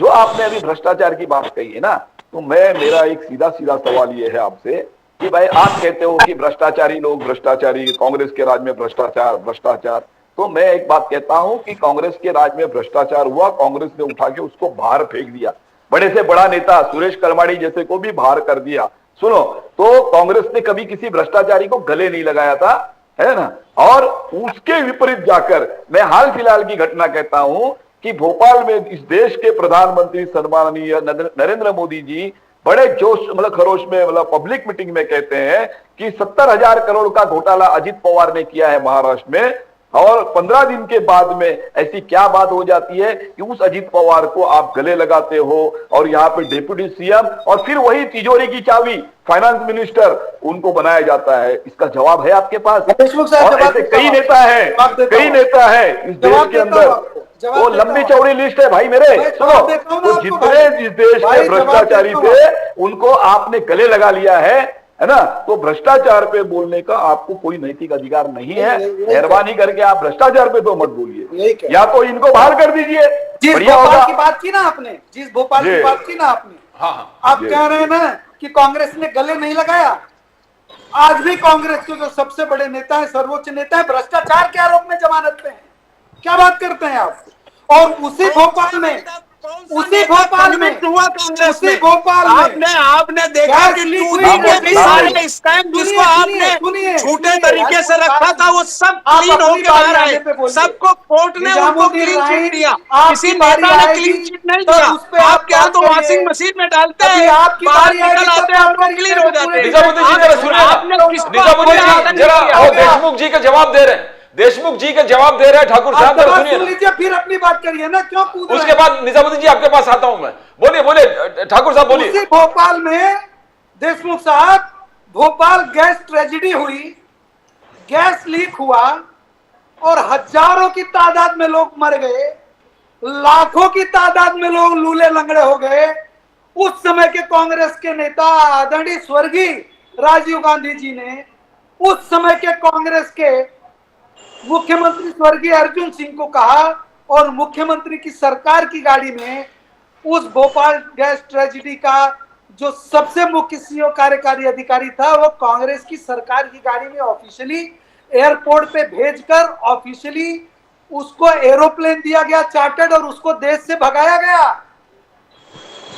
जो आपने अभी भ्रष्टाचार की बात कही है ना, तो मेरा एक सीधा सीधा सवाल ये है आपसे कि भाई आप कहते हो कि भ्रष्टाचारी लोग भ्रष्टाचारी, कांग्रेस के राज में भ्रष्टाचार, तो मैं एक बात कहता हूं कि कांग्रेस के राज में भ्रष्टाचार हुआ, कांग्रेस ने उठा के उसको बाहर फेंक दिया। बड़े से बड़ा नेता सुरेश कलमाड़ी जैसे को भी बाहर कर दिया। सुनो, तो कांग्रेस ने कभी किसी भ्रष्टाचारी को गले नहीं लगाया था, है ना। और उसके विपरीत जाकर मैं हाल फिलहाल की घटना कहता हूं कि भोपाल में इस देश के प्रधानमंत्री सम्माननीय नरेंद्र मोदी जी बड़े जोश मतलब खरोश में मतलब पब्लिक मीटिंग में कहते हैं कि 70,000 करोड़ का घोटाला अजित पवार ने किया है महाराष्ट्र में, और 15 दिन के बाद में ऐसी क्या बात हो जाती है कि उस अजित पवार को आप गले लगाते हो और यहाँ पे डिप्टी सीएम और फिर वही तिजोरी की चाबी फाइनेंस मिनिस्टर उनको बनाया जाता है। इसका जवाब है आपके पास? देशमुख साहब, और जवाब ऐसे देता कई हूं। नेता है, जवाब देता कई हूं। नेता है इस देश जवाब के देता अंदर। हूं आपको। जवाब वो देता लंबी हूं। चौड़ी लिस्ट है भाई मेरे। भाई, सुनो, जवाब देता हूं ना वो आपको जितने भाई। इस देश भाई, के जवाब भ्रष्टाचारी देता हूं। थे उनको आपने गले लगा लिया है ना। तो भ्रष्टाचार पे बोलने का आपको कोई नैतिक अधिकार नहीं है। यही मेहरबानी करके आप भ्रष्टाचार पे तो मत यही बोलिए, कह- या तो इनको बाहर कर दीजिए, जिस बढ़िया भोपाल होगा। की बात की ना आपने, जिस भोपाल जी। की बात की ना आपने, हाँ, हाँ। आप जी। कह रहे हैं ना कि कांग्रेस ने गले नहीं लगाया। आज भी कांग्रेस के जो सबसे बड़े नेता है, सर्वोच्च नेता है, भ्रष्टाचार के आरोप में जमानत पे हैं। क्या बात करते हैं आप? और उसी भोपाल में उसी भोपाल में हुआ कांग्रेस उसी में भोपाल में आपने देखा गैस कि लीक 2 हुई, दिन के गैस भी लीक सारे हुई। स्कैम सुनिए, जिसको सुनिए, आपने सुनिए, झूठे सुनिए, तरीके से रखा था वो सब आप क्लीन अपनी होके बारी बाहर आने आए। पे बोलिए। सबको कोर्ट ने उनको निजामुद्दीन क्लीन चिट राइन, दिया, आपकी किसी बारी नेता ने आएगी, क्लीन चिट नहीं तब दिया। उस पे आप आपके यहाँ तो बात वॉशिंग करिए। मशीन में डालते अभी हैं, आपकी बाहर बारी आएगी, निकल तब आते हैं बात और वो करिए, क्लीन फिर हो पूरे जाते हैं। निजामुद्दीन जी जरा सुनिए ना। आपने किसको निजामुद्दीन अपने हाथ जी में जरा किया? वो देशमुख जी का जवाब दे रहे हैं, देशमुख जी का जवाब दे रहे हैं। ठाकुर आप साहब जरा जवाब सुनिए सुन ना। लीजिए, फिर अपनी बात करिए ना। क्यों कूद रहे उसके हैं? बाद निजामुद्दीन जी आपके पास आता हूं मैं। बोलिए बोलिए ठाकुर साहब बोलिए। उसी भोपाल में देशमुख साहब, भोपाल गैस ट्रेजेडी हुई, गैस लीक हुआ और हजारों की तादाद में लोग मर गए, लाखों की तादाद में लोग लूले लंगड़े हो गए। उस समय के कांग्रेस के नेता आदरणीय स्वर्गीय राजीव गांधी जी ने उस समय के कांग्रेस के मुख्यमंत्री स्वर्गीय अर्जुन सिंह को कहा और मुख्यमंत्री की सरकार की गाड़ी में उस भोपाल गैस ट्रेजेडी का जो सबसे मुख्य सीईओ कार्यकारी अधिकारी था, वो कांग्रेस की सरकार की गाड़ी में ऑफिशियली एयरपोर्ट पे भेजकर ऑफिशियली उसको एरोप्लेन दिया गया चार्टर्ड और उसको देश से भगाया गया।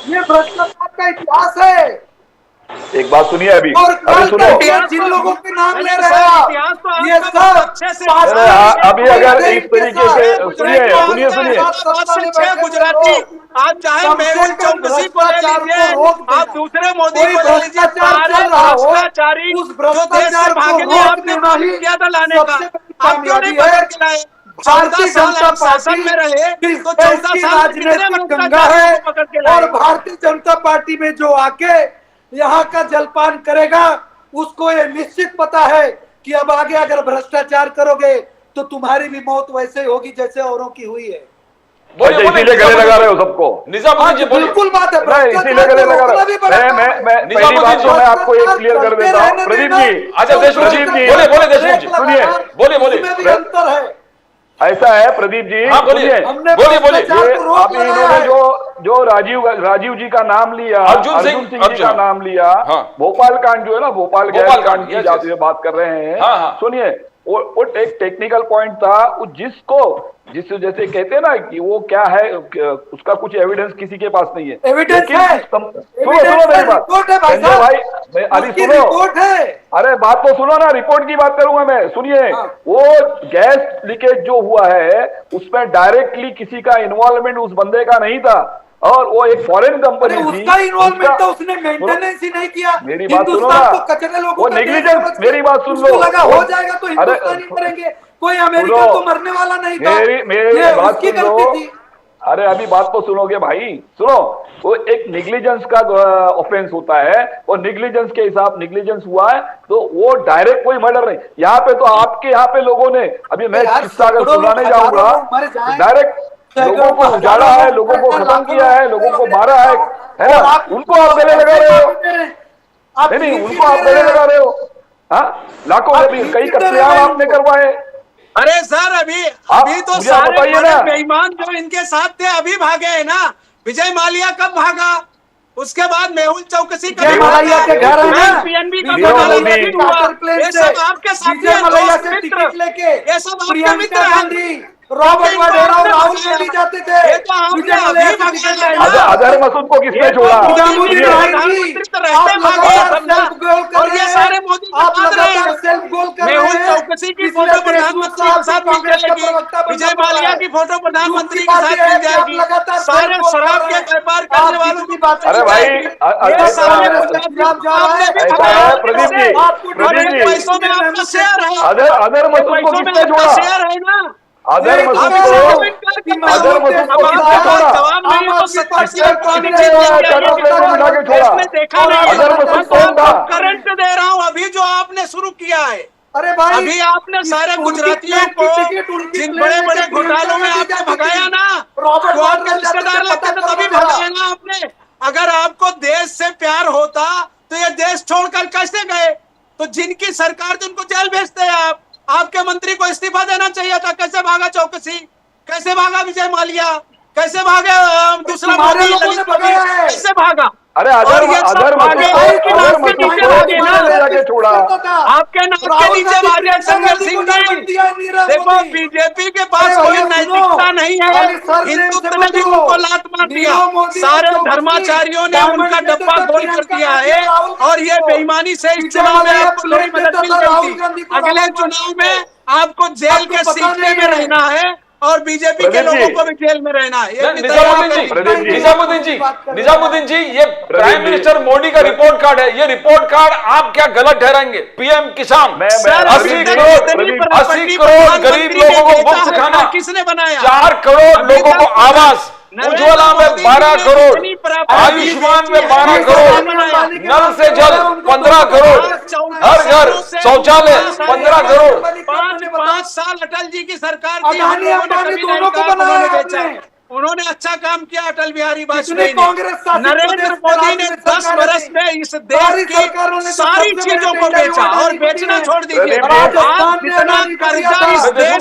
ये भ्रष्टाचार का इतिहास है। एक बात सुनिए अभी सुनो, जिन लोगों के नाम ले रहे हैं आप, ये सब अभी अगर इस तरीके से सुनिए गुजराती, आप चाहे मेहुल चौकसी को ले लीजिए, आप दूसरे मोदी को ले लीजिए, सारे भ्रष्टाचारी जो देश से भागे थे, आपने काम किया था लाने का, आप क्यों नहीं पकड़ के लाए? 14 साल आप शासन में रहे तो 14 साल राजनीतिक गंगा है, और भारतीय जनता पार्टी में जो आके यहाँ का जलपान करेगा उसको ये निश्चित पता है कि अब आगे अगर भ्रष्टाचार करोगे तो तुम्हारी भी मौत वैसे होगी जैसे औरों की हुई है। इसीलिए गले लगा रहे हो सबको। निजामुद्दीन जी बिल्कुल बात है, इसीलिए गले लगा रहे हो। मैं पहली बात तो मैं आपको एक क्लियर कर देता हूँ प्रदीप जी। अच्छा देशमुख जी, बोले देशमुख जी, सुनिए, बोले अंतर है। ऐसा है प्रदीप जी, हाँ बोलिए बोलिए। अभी इन्होंने जो राजीव जी का नाम लिया, अर्जुन सिंह जी का नाम लिया, भोपाल कांड जो है ना, भोपाल गैस कांड की जाती है बात कर रहे हैं। सुनिए, वो एक टेक्निकल पॉइंट था, जिस जैसे कहते हैं ना कि वो क्या है, उसका कुछ एविडेंस किसी के पास नहीं है। एविडेंस है, सुनो मेरी बात संजय भाई, अभी सुनो, अरे बात तो सुनो ना, रिपोर्ट की बात करूंगा मैं। सुनिए, वो गैस लीकेज जो हुआ है उसमें डायरेक्टली किसी का इन्वॉल्वमेंट उस बंदे का नहीं था, और वो एक फॉरेन कंपनी थी, उसका इन्वॉल्वमेंट था, उसने मेंटेनेंस ही नहीं किया। मेरी बात सुनो ना, वो नेग्लिजेंस, मेरी बात सुन लो, लगा हो जाएगा तो हिंदुस्तानी करेंगे, कोई अमेरिका तो मरने वाला नहीं था। मेरी बात सुन लो, अरे अभी बात तो सुनोगे भाई, सुनो। वो एक नेग्लिजेंस का ऑफेंस होता है, और नेग्लिजेंस के हिसाब नेग्लिजेंस हुआ है तो वो डायरेक्ट कोई मर्डर नहीं। यहाँ पे तो आपके यहाँ पे लोगों ने, अभी मैं किस्सा अगर सुनाने जाऊंगा, डायरेक्ट लोगों को उजाड़ा है, लोगों को खत्म किया है, लोगों को मारा है ना, उनको आप गले लगा रहे हो। नहीं, उनको आप गले लगा रहे हो। हाँ, लाखों कई कत्लेआम आपने करवाए। अरे सर, अभी तो सारे बेईमान जो इनके साथ थे अभी भागे हैं ना। विजय माल्या कब भागा? उसके बाद मेहुल चौकसी का पीएनबी का घोटाला नहीं हुआ। ये सब आपके साथ लेके, ये सब आपके मित्र हैं। रॉबर्ट वाड्रा और राहुल गांधी जाते थे। ये तो आपने अभी भागा। अजहर मसूद को किसने छोड़ा? और ये सारे मोदी आप लगातार सेल्फ गोल कर रहे हैं। मेहुल चौकसी की फोटो प्रधानमंत्री के साथ मिल जाएगी, विजय माल्या की फोटो प्रधानमंत्री के साथ मिल जाएगी, सारे शराब के व्यापार करने वालों की बात। अरे भाई, प्रदीप जी, पैसों में आपका शेयर है, अजहर मसूद को किसने छोड़ा? शेयर है ना, अजहर मसूद को किसने छोड़ा? जवाब नहीं है तो 70% देखा नहीं। करंट दे रहा हूँ अभी जो आपने शुरू किया है। अरे भाई, अभी आपने सारे गुजरातियों को जिन बड़े बड़े घोटालों में आपने भगाया ना, तो आपके रिश्तेदार लगते थे तभी भगाया ना आपने। अगर आपको देश से प्यार होता तो ये देश छोड़कर कैसे गए? तो जिनकी सरकार थी उनको जेल भेजते हैं आप। आपके मंत्री को इस्तीफा देना चाहिए था। कैसे भागा चौकसी? कैसे भागा विजय माल्या? कैसे भागे दूसरा मोदी? कैसे भागा? अरे अजहर मसूद छोड़ा, आपके नाम के नीचे भागे संजय सिंह जी। देखो, बीजेपी के पास कोई नैतिकता नहीं है, हिंदुत्व ने भी उनको लात मार दिया, सारे धर्माचार्यों ने उनका डब्बा गोल कर दिया है, और ये बेईमानी से इस चुनाव में आपको थोड़ी मदद मिल गई थी। अगले चुनाव में आपको जेल के सीटने में रहना है, और बीजेपी के लोगों को भी जेल में रहना है। निजामुद्दीन जी, ये प्राइम मिनिस्टर मोदी का रिपोर्ट कार्ड है। ये रिपोर्ट कार्ड आप क्या गलत ठहराएंगे? पीएम किसान 80 करोड़ गरीब लोगों को मुफ्त खाना किसने बनाया? 4 करोड़ लोगों को आवास, उज्ज्वला में 12 करोड़, आयुष्मान में 12 करोड़, नल से जल 15 करोड़, हर घर शौचालय 15 करोड़। 5 साल अटल जी की सरकार थी, उन्होंने अच्छा काम किया। अटल बिहारी वाजपेयी ने, नरेंद्र मोदी ने 10 वर्ष में इस देश की सारी चीजों को बेचा, और बेचना छोड़ दीजिए। आज जितना कर्जा इस देश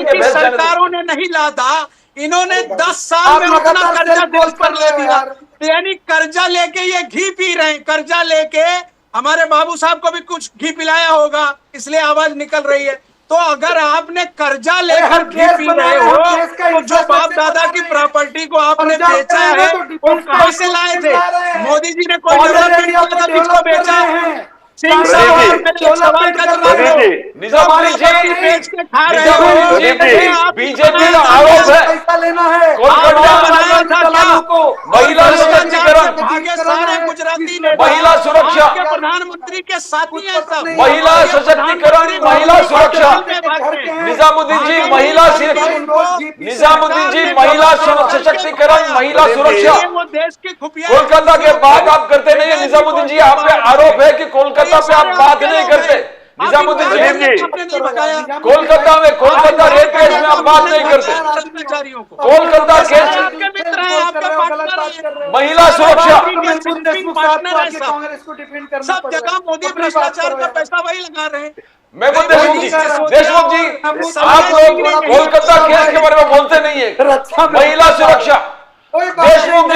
की सरकारों ने नहीं लादा, इन्होंने 10 साल में उतना कर्जा देश पर ले दिया। यानी कर्जा लेके ये घी पी रहे हैं, कर्जा लेके हमारे बाबू साहब को भी कुछ घी पिलाया होगा, इसलिए आवाज निकल रही है। तो अगर आपने कर्जा लेकर घी पी रहे हो तो जो बाप दादा की प्रॉपर्टी को आपने बेचा है वो कहां से लाए थे? मोदी जी ने कोई जिसको बेचा है? बीजेपी का आरोप है पैसा लेना है, महिला सशक्तिकरण, गुजराती ने महिला सुरक्षा, प्रधानमंत्री के साथी है सब। महिला सशक्तिकरण, महिला सुरक्षा, निजामुद्दीन जी महिला निजामुद्दीन जी महिला सशक्तिकरण, महिला सुरक्षा, वो देश की खुफिया कोलकाता के बात आप करते नहीं है। निजामुद्दीन जी आप पे आरोप है कि कोलकाता पे आप बात नहीं करते। निजामुद्दीन जी कोलकाता में, कोलकाता रेप केस में आप बात नहीं करते। कोलकाता केस, महिला सुरक्षा, कांग्रेस को डिफेंड करना सब जगह मोदी भ्रष्टाचार का पैसा वही लगा रहे हैं। महमूद देशमुख जी आप लोग कोलकाता केस के बारे में बोलते नहीं है। महिला सुरक्षा, देशमुख जी,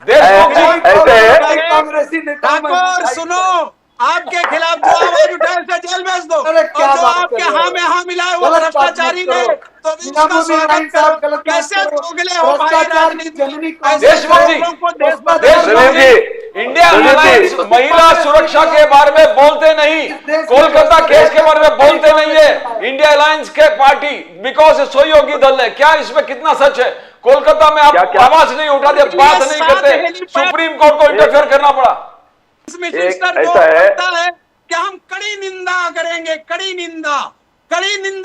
देशमुख जी, कांग्रेसी नेता ठाकुर सुनो, आपके खिलाफ जो आवाज उठाए उसे जेल भेज दो। अरे क्या और जो बात आपके कर रहे हो? हाँ में हाँ मिला है वो गलत बात भ्रष्टाचारी मत ने, करो। तो भी उसका स्वागत करो। कैसे दोगले हो भाई राजनीति? देशमुख जी, देशमुख जी, इंडिया अलायंस महिला सुरक्षा के बारे में बोलते नहीं, कोलकाता केस के बारे में बोलते नहीं है। इंडिया अलायंस के पार्टी बिकॉज सहयोगी दल है, क्या इसमें कितना सच है? कोलकाता में आप आवाज नहीं उठाते, बात नहीं करते, सुप्रीम कोर्ट को इंटरफेयर करना पड़ा। मिनिस्टर को कहता है कि हम कड़ी निंदा करेंगे, कड़ी निंदा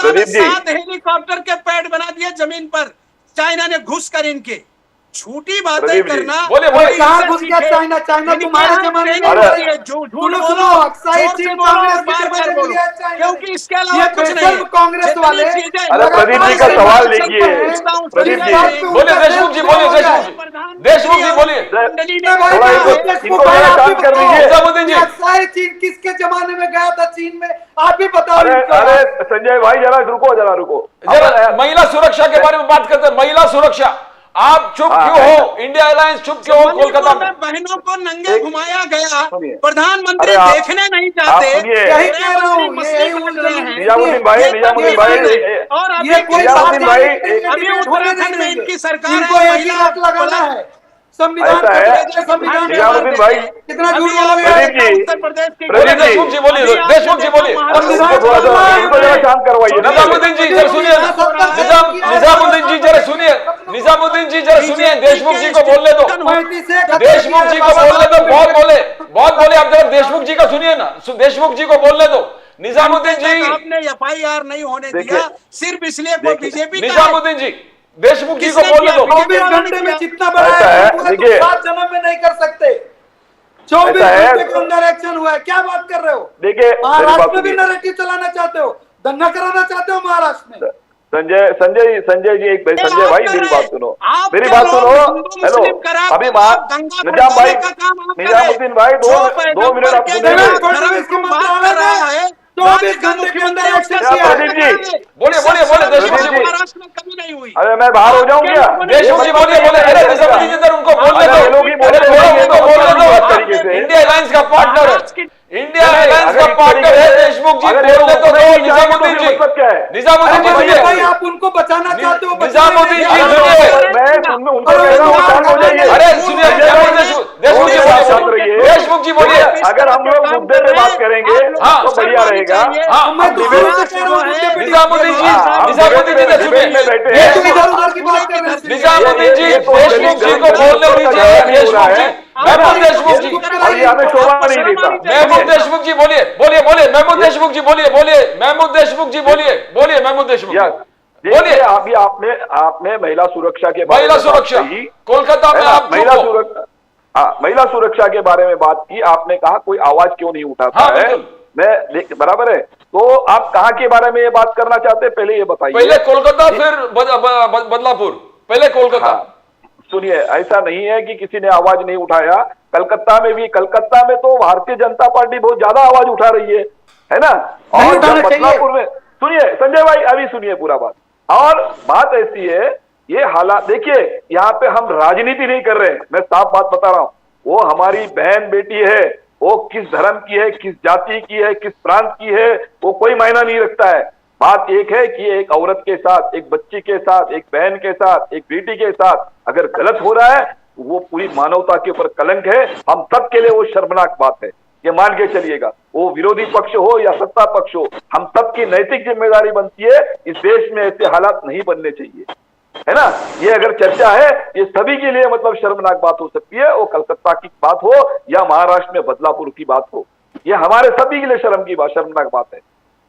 में 7 हेलीकॉप्टर के पैड बना दिए जमीन पर चाइना ने घुस कर इनके। झूठी बातें करना, बोले कहाँ घुस गया चाइना? चाइना तुम्हारे जमाने में झूठ सुनो, अक्साई चीफ कांग्रेस की जगह लिया चाइना, क्योंकि इसके अलावा कुछ ये नहीं। कांग्रेस वाले। अरे प्रदीप जी का सवाल देखिए, प्रदीप जी बोले देशमुख जी, बोलिए देशमुख जी बोलिए। निजामुद्दीन निजामुद्दीन जी, अक्साई चीन किसके जमाने में गया था चीन में? आप भी बताओ। अरे संजय भाई जरा रुको। महिला सुरक्षा के बारे में बात करते हैं। महिला सुरक्षा, आप चुप क्यों हो? इंडिया अलायंस चुप क्यों हो? कोलकाता में बहनों को नंगे घुमाया गया, प्रधानमंत्री देखने नहीं चाहते। यही कह रहा हूँ, निजामुद्दीन भाई और ये कोई निजामुद्दीन भाई, अभी उत्तराखंड में इनकी सरकार इनको है, एक ही बात लगाना है। संविधान ऐसा है। संविधान निजामुद्दीन भाई, कितना झूठ बोलोगे? प्रदीप जी, उत्तर प्रदेश की प्रदीप जी, देशमुख जी बोलिए, देशमुख जी बोलिए। इनको जरा शांत करवाइए। निजामुद्दीन जी जरा सुनिए, निजामुद्दीन जी जरा सुनिए, निजामुद्दीन जी जरा सुनिए, देशमुख जी को बोलने दो, देशमुख जी को बोलने दो, बहुत बोले आप जरा देशमुख जी का सुनिए ना, देशमुख जी को बोलने दो। निजामुद्दीन जी, आपने FIR नहीं होने दिया सिर्फ इसलिए कोई बीजेपी का है। निजामुद्दीन जी, देशमुख जी को बोलने दो। 24 घंटे में जितना बड़ा ऐसा है, है देखिए। 7 जन्म में नहीं कर सकते। 24 ऐसा है। घंटे के अंदर एक्शन हुआ है, क्या बात कर रहे हो? देखिए मेरी बात महाराष्ट्र में भी सुनिए। नैरेटिव चलाना चाहते हो, दंगा कराना चाहते हो महाराष्ट्र में। संजय जी एक संजय भाई मेरी बात सुनो, मेरी बात सुनो। हेलो अभी निजाम भाई, निजामुद्दीन भाई 2 मिनट आप है 24 घंटे के अंदर एक्शन किया। प्रदीप जी बोलिए देशमुख जी बोलिए। महाराष्ट्र में कभी नहीं हुई। अरे मैं बाहर हो जाऊं क्या? देशमुख जी बोलिए। अरे निजामुद्दीन जी इधर उनको बोलने अरे ये दो, लोग ही बोल रहे हैं, उनको बोलने दो। इस तरीके से। इंडिया अलायंस का पार्टनर है, इंडिया अलायंस का अगर पार्टनर है देशमुख जी, अगर ये बोलने लोग तो दो। नहीं निजामुद्दीन जी, मतलब क्या है? निजामुद्दीन जी भाई सुनिए, आप उनको बचाना चाहते हो, निजामुद्दीन जी बचाने सुनिए। मैं उनको कह रहा हूं शांत हो जाइए। अरे सुनिए, देशमुख जी बोलिए, देशमुख जी बोलिए। अगर हम लोग मुद्दे पे बात करेंगे हाँ, तो बढ़िया रहेगा। हाँ, मैं तो शुरू से कह रहा हूं, मुद्दे पे निजामुद्दीन जी, हाँ, निजामुद्दीन जी डिबेट सुनिए, में बैठे ये हैं। तुम इधर-उधर की बात कर रहे हैं। निजामुद्दीन जी, ये तो देशमुख जी को बोलने दीजिए। देशमुख जी, महमूद देशमुख जी, और ये हमें शोभा नहीं देता। महमूद देशमुख जी बोलिए, महमूद देशमुख जी बोलिए, महमूद देशमुख जी बोलिए, महमूद देशमुख जी बोलिए। अभी आपने महिला सुरक्षा के बारे महिला में बात सुरक्षा, कही। कोलकाता में है ना? आप महिला सुरक्षा के बारे में बात की आपने, कहा कोई आवाज क्यों नहीं उठाता हाँ, है? मैं बराबर है। तो आप कहाँ के बारे में ये बात करना चाहते हैं, पहले ये बताइए। पहले कोलकाता, फिर बदलापुर, पहले कोलकाता। हाँ, सुनिए, ऐसा नहीं है कि किसी ने आवाज नहीं उठाया। कलकत्ता में तो भारतीय जनता पार्टी बहुत ज्यादा आवाज उठा रही है ना? और बदलापुर में सुनिए संजय भाई, अभी सुनिए पूरा बात। और बात ऐसी है, ये हालात देखिए, यहाँ पे हम राजनीति नहीं कर रहे हैं, मैं साफ बात बता रहा हूँ। वो हमारी बहन बेटी है, वो किस धर्म की है, किस जाति की है, किस प्रांत की है, वो कोई मायना नहीं रखता है। बात एक है कि एक औरत के साथ, एक बच्ची के साथ, एक बहन के साथ, एक बेटी के साथ अगर गलत हो रहा है तो वो पूरी मानवता के ऊपर कलंक है। हम सब के लिए वो शर्मनाक बात है, ये मान के चलिएगा। वो विरोधी पक्ष हो या सत्ता पक्ष हो, हम सबकी नैतिक जिम्मेदारी बनती है, इस देश में ऐसे हालात नहीं बनने चाहिए, है ना। ये अगर चर्चा है, ये सभी के लिए मतलब शर्मनाक बात हो सकती है, वो कलकत्ता की बात हो या महाराष्ट्र में बदलापुर की बात हो, ये हमारे सभी के लिए शर्मनाक बात है।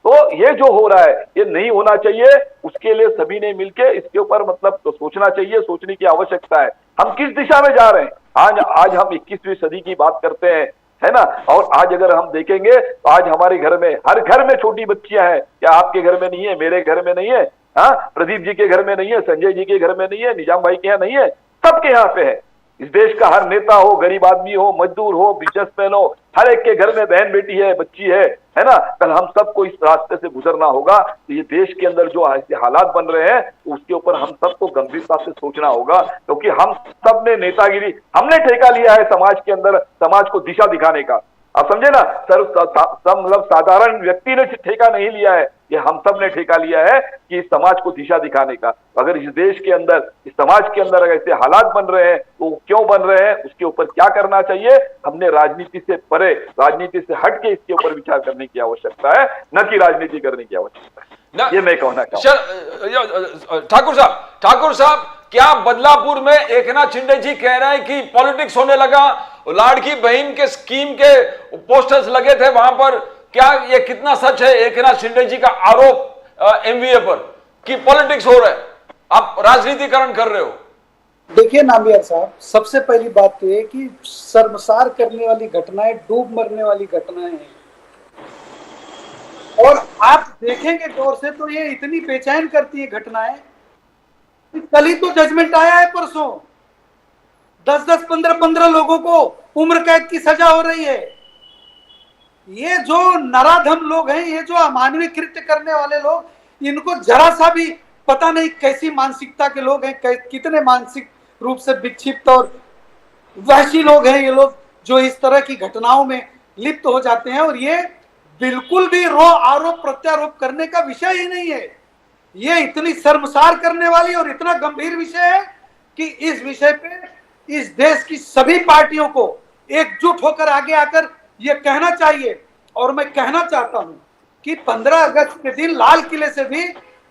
तो ये जो हो रहा है ये नहीं होना चाहिए, उसके लिए सभी ने मिलके इसके ऊपर मतलब तो सोचना चाहिए, सोचने की आवश्यकता है। हम किस दिशा में जा रहे हैं? आज हम 21वीं सदी की बात करते हैं, है ना। और आज अगर हम देखेंगे तो आज हमारे घर में, हर घर में छोटी बच्चियां हैं। क्या आपके घर में नहीं है? मेरे घर में नहीं है, हाँ, प्रदीप जी के घर में नहीं है, संजय जी के घर में नहीं है, निजाम भाई के यहाँ नहीं है, सबके यहाँ पे है। इस देश का हर नेता हो, गरीब आदमी हो, मजदूर हो, बिजनेसमैन हो, हर एक के घर में बहन बेटी है, बच्ची है ना। कल हम सबको इस रास्ते से गुजरना होगा। तो ये देश के अंदर जो ऐसे हालात बन रहे हैं उसके ऊपर हम सबको गंभीरता से सोचना होगा, क्योंकि हम सब ने नेतागिरी, हमने ठेका लिया है समाज के अंदर, समाज को दिशा दिखाने का। आप समझे ना सर, मतलब साधारण व्यक्ति ने ठेका नहीं लिया है, ये हम सब ने ठेका लिया है कि इस समाज को दिशा दिखाने का। अगर इस देश के अंदर, इस समाज के अंदर ऐसे हालात बन रहे हैं तो क्यों बन रहे हैं, उसके ऊपर क्या करना चाहिए, हमने राजनीति से परे, राजनीति से हट के इसके ऊपर विचार करने की आवश्यकता है, न कि राजनीति करने की आवश्यकता है। ये मैं कहना चाहूँ। ठाकुर साहब, क्या बदलापुर में एकनाथ शिंदे जी कह रहे हैं कि पॉलिटिक्स होने लगा, लाड़की बहन के स्कीम के पोस्टर्स लगे थे वहां पर, क्या ये कितना सच है एकनाथ शिंदे जी का आरोप एमवीए पर कि पॉलिटिक्स हो रहा है, आप राजनीतिकरण कर रहे हो? देखिए नामियार साहब, सबसे पहली बात तो ये कि शर्मसार करने वाली घटनाएं, डूब मरने वाली घटनाएं हैं। और आप देखेंगे गौर से तो ये इतनी बेचैन करती है घटनाएं। कल ही तो जजमेंट आया है, परसों 10-10, 15-15 लोगों को उम्र कैद की सजा हो रही है। ये जो नराधम लोग हैं, ये जो अमानवीय कृत्य करने वाले लोग, इनको जरा सा भी पता नहीं कैसी मानसिकता के लोग हैं, कितने मानसिक रूप से विक्षिप्त और वहशी लोग हैं ये लोग, जो इस तरह की घटनाओं में लिप्त हो जाते हैं। और ये बिल्कुल भी आरोप प्रत्यारोप करने का विषय ही नहीं है। ये इतनी शर्मसार करने वाली और इतना गंभीर विषय है कि इस विषय पे इस देश की सभी पार्टियों को एकजुट होकर आगे आकर ये कहना चाहिए। और मैं कहना चाहता हूं कि 15 अगस्त के दिन लाल किले से भी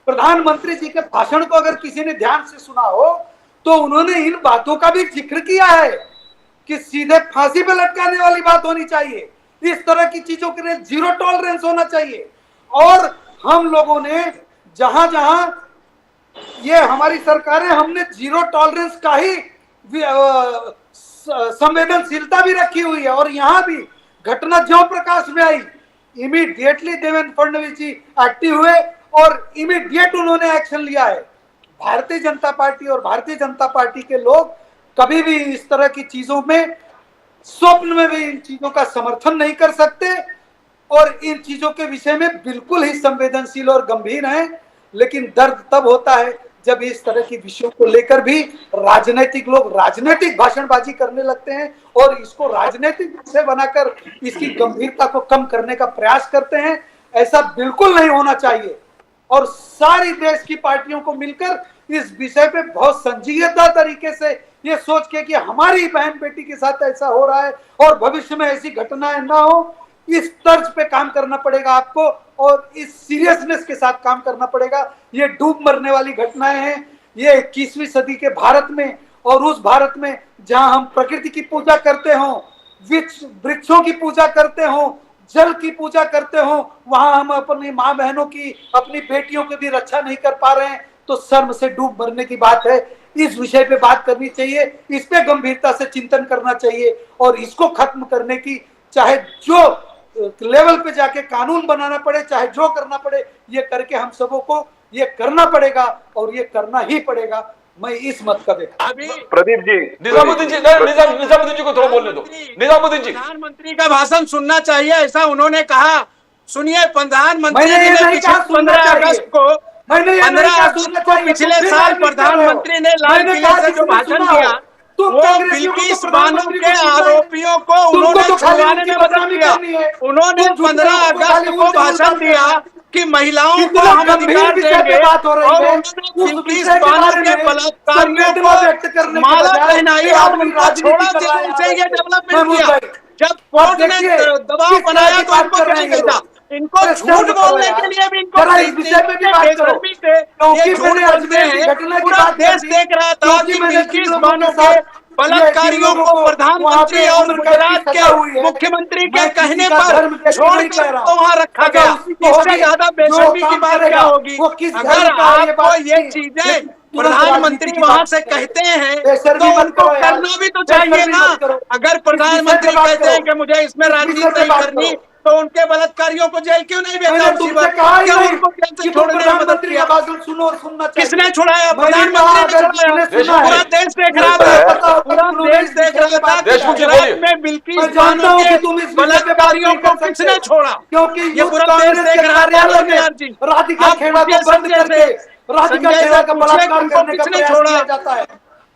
प्रधानमंत्री जी के भाषण को अगर किसी ने ध्यान से सुना हो तो उन्होंने इन बातों का भी जिक्र किया है कि सीधे फांसी पे लटकाने वाली बात होनी चाहिए, इस तरह की चीजों के लिए जीरो टॉलरेंस होना चाहिए। और हम लोगों ने जहां जहां ये हमारी सरकारें, हमने जीरो टॉलरेंस का ही संवेदनशीलता भी रखी हुई है। और यहां भी घटना ज्यों प्रकाश में आई, इमीडिएटली देवेंद्र फडणवीस जी एक्टिव हुए और इमीडिएट उन्होंने एक्शन लिया है। भारतीय जनता पार्टी और भारतीय जनता पार्टी के लोग कभी भी इस तरह की चीजों में, स्वप्न में भी इन चीजों का समर्थन नहीं कर सकते और इन चीजों के विषय में बिल्कुल ही संवेदनशील और गंभीर हैं। लेकिन दर्द तब होता है जब इस तरह की विषयों को लेकर भी राजनीतिक लोग राजनीतिक भाषणबाजी करने लगते हैं और इसको राजनीतिक विषय बनाकर इसकी गंभीरता को कम करने का प्रयास करते हैं। ऐसा बिल्कुल नहीं होना चाहिए। और सारी देश की पार्टियों को मिलकर इस विषय पे बहुत संजीदता तरीके से ये सोच के कि हमारी बहन बेटी के साथ ऐसा हो रहा है और भविष्य में ऐसी घटनाएं ना हो, इस तर्ज पे काम करना पड़ेगा आपको और इस सीरियसनेस के साथ काम करना पड़ेगा। ये डूब मरने वाली घटनाएं हैं। ये 21वीं सदी के भारत में और उस भारत में जहां हम प्रकृति की पूजा करते हो, वृक्षों की पूजा करते हो, जल की पूजा करते हो, वहां हम अपनी माँ बहनों की, अपनी बेटियों की भी रक्षा नहीं कर पा रहे हैं, तो शर्म से डूब मरने की बात है। इस विषय पे बात करनी चाहिए, इस पे गंभीरता से चिंतन करना चाहिए और इसको खत्म करने की चाहे जो लेवल पे जाके कानून बनाना पड़े, चाहे जो करना पड़े, ये करके हम सबों को ये करना पड़ेगा और ये करना ही पड़ेगा। मैं इस मत का देखा। अभी प्रदीप जी, निजामुद्दीन जी, निजामुद्दीन जी को थोड़ा बोलने दो। निजामुद्दीन जी, प्रधानमंत्री का भाषण सुनना चाहिए, ऐसा उन्होंने कहा। सुनिए, प्रधानमंत्री जी ने 15 अगस्त को मैंने ये नहीं 15 कहा अगस्त सुनना को चाहिए, पिछले तुम फिर साल राजनीति कर रहे हो। प्रधानमंत्री ने लाल मैंने किले कहा से जो जिसमें भाषण सुना हो, दिया तुम वो कांग्रेसियों को तो बिल्किस बानो प्रधानमंत्री के को सुनना है। आरोपियों को उन्होंने तुमको तो खाली छुड़वाने उनकी में मदद बदनामी किया। करनी है। उन्होंने तुम झूठे 15 लोगों को खाली अगस्त को उल्टे भाषण बात दिया करना है। कि महिलाओं को कितना हम गंभीर अधिकार विषय देंगे, पे बात हो रही और है, उन्होंने उस बिल्किस विषय के बानो बारे के में बलात्कारियों संवेदना व्यक्त को करने के माला बजाय पहनाई ये और आदमी उनको राजनीति छोड़ा, कर रहा है उनसे यहाँ ये बैठ के। डेवलपमेंट महमूद किया। भाई, जब अब कोर्ट ने देखिए दबाव किस तरह बनाया की तो बात इनको कर रहे कहीं हैं ये भेजा, लोग। इनको अरे झूठ शर्म करो बोलने यार। के लिए भी इनको जरा इस विषय पे भी बात करो, बेशर्मी से ये क्योंकि झूठ मैंने बोलते अजमेर की हैं। घटना की पूरा बात कर देश दी, देख रहा था क्योंकि कि मैंने जिन बिल्किस लोगों बानो के के साथ बलात्कारियों को वहाँ प्रधानमंत्री पे और उम्र कैद की गुजरात सजा हुई के है। मुख्यमंत्री के मैं कहने किसी का पर धर्म देख के नहीं कह छोड़कर रहा तो हूँ। वहाँ रखा सजा गया। उसी को इससे होगी ज्यादा जो बेशर्मी की काम बात करेगा, क्या होगी? वो किस अगर धर्म का है, ये आपको बात ये नहीं है। चीजें लेकिन तुरंत प्रधानमंत्री राजनीति की वहां बात से करें। कहते हैं बेशर्मी तो मत उनको करो यार, करना भी तो चाहिए बेशर्मी ना। मत करो। अगर इस विषय प्रधानमंत्री पे बात कहते हैं करो। कि मुझे इसमें इस राजनीति विषय पे नहीं बात करनी, करो। तो उनके बलात्कारियों को जेल क्यों नहीं भेजा मैंने उसी तुमसे वक्त? कहा ही क्यों नहीं उनको जेल से कि तुम छोड़ने में मदद प्रधानमंत्री किया? का भाषण सुनो और सुनना चाहिए। किसने छुड़ाया? मैंने कहा प्रधानमंत्री ने अगर छुड़ाया। किसने सुना पूरा है, देश देख रहा ऐसा था, है। पता होगा पूरा कि उन्होंने देश इस देख विषय रहा पे था बात कि देशमुख जी गुजरात बोलिए। में बिल्किस मैं जानता बानो हूं के कि तुम इस विषय पे बात बलात्कारियों नहीं को कर किसने सकते, छोड़ा? क्योंकि ये यूथ पूरा देश कांग्रेस देख के रहा था। कार्यालय में यार जी, राधिका आप खेड़ा को पूछिए बंद संजय करके से, राधिका संजय खेड़ा से का पूछिए कि बलात्कार उनको करने का किसने प्रयास छोड़ा? किया जाता है।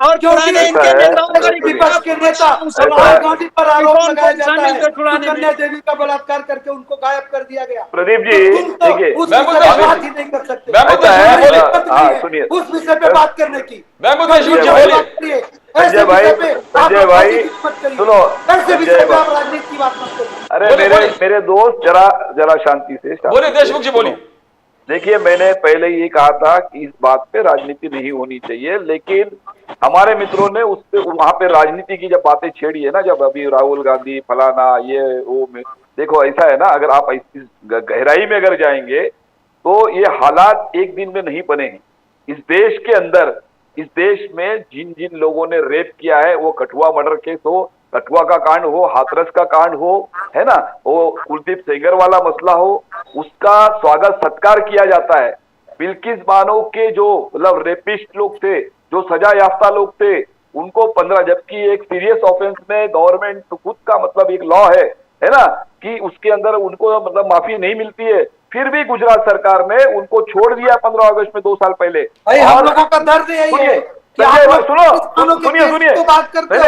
और क्योंकि पुराने ऐसा इनके है, नेताओं का विपक्ष के रिकॉर्ड नेता सवाल राहुल है गांधी पर कि आरोप कौन लगाया कौन जाता शामिल है, थे छुड़ाने सुकन्या में। देवी का बलात्कार करके उनको गायब कर दिया गया। प्रदीप तो जी, तुम तो देखिए, उस महमूद विषय पे भाई, बात ही नहीं कर सकते। महमूद ऐसा है, बोलिए। हाँ, सुनिए। उस विषय पे बात करने की महमूद भाई, संजय बोलिए। बात करिए। संजय ऐसे भाई, विषय पे आप संजय राजनीति भाई, मत करिए। सुनो, ऐसे संजय विषय पे भाई। आप राजनीति की बात मत करिए। अरे बोलिए, मेरे बोलिए। मेरे दोस्त, जरा जरा शांति से बोलिए देशमुख जी, बोलिए। देखिए, मैंने पहले ये कहा था कि इस बात पे राजनीति नहीं होनी चाहिए, लेकिन हमारे मित्रों ने उस पे वहां पे राजनीति की जब बातें छेड़ी है ना, जब अभी राहुल गांधी फलाना ये वो देखो ऐसा है ना, अगर आप इस गहराई में अगर जाएंगे तो ये हालात एक दिन में नहीं बने हैं। इस देश के अंदर, इस देश में जिन जिन लोगों ने रेप किया है, वो कठुआ मर्डर केस हो, कठुआ का कांड हो, हाथरस का कांड हो, है ना, वो कुलदीप सेंगर वाला मसला हो, उसका स्वागत सत्कार किया जाता है। बिल्किस बानो के जो मतलब रेपिस्ट लोग थे, जो सजा याफ्ता लोग थे, उनको 15, जबकि एक सीरियस ऑफेंस में गवर्नमेंट तो खुद का मतलब एक लॉ है ना, कि उसके अंदर उनको मतलब माफी नहीं मिलती है, फिर भी गुजरात सरकार ने उनको छोड़ दिया 15 अगस्त में 2 साल पहले। भाई हम लोगों का दर्द यही है कि आप लोग सुनिए तो बात करते हो,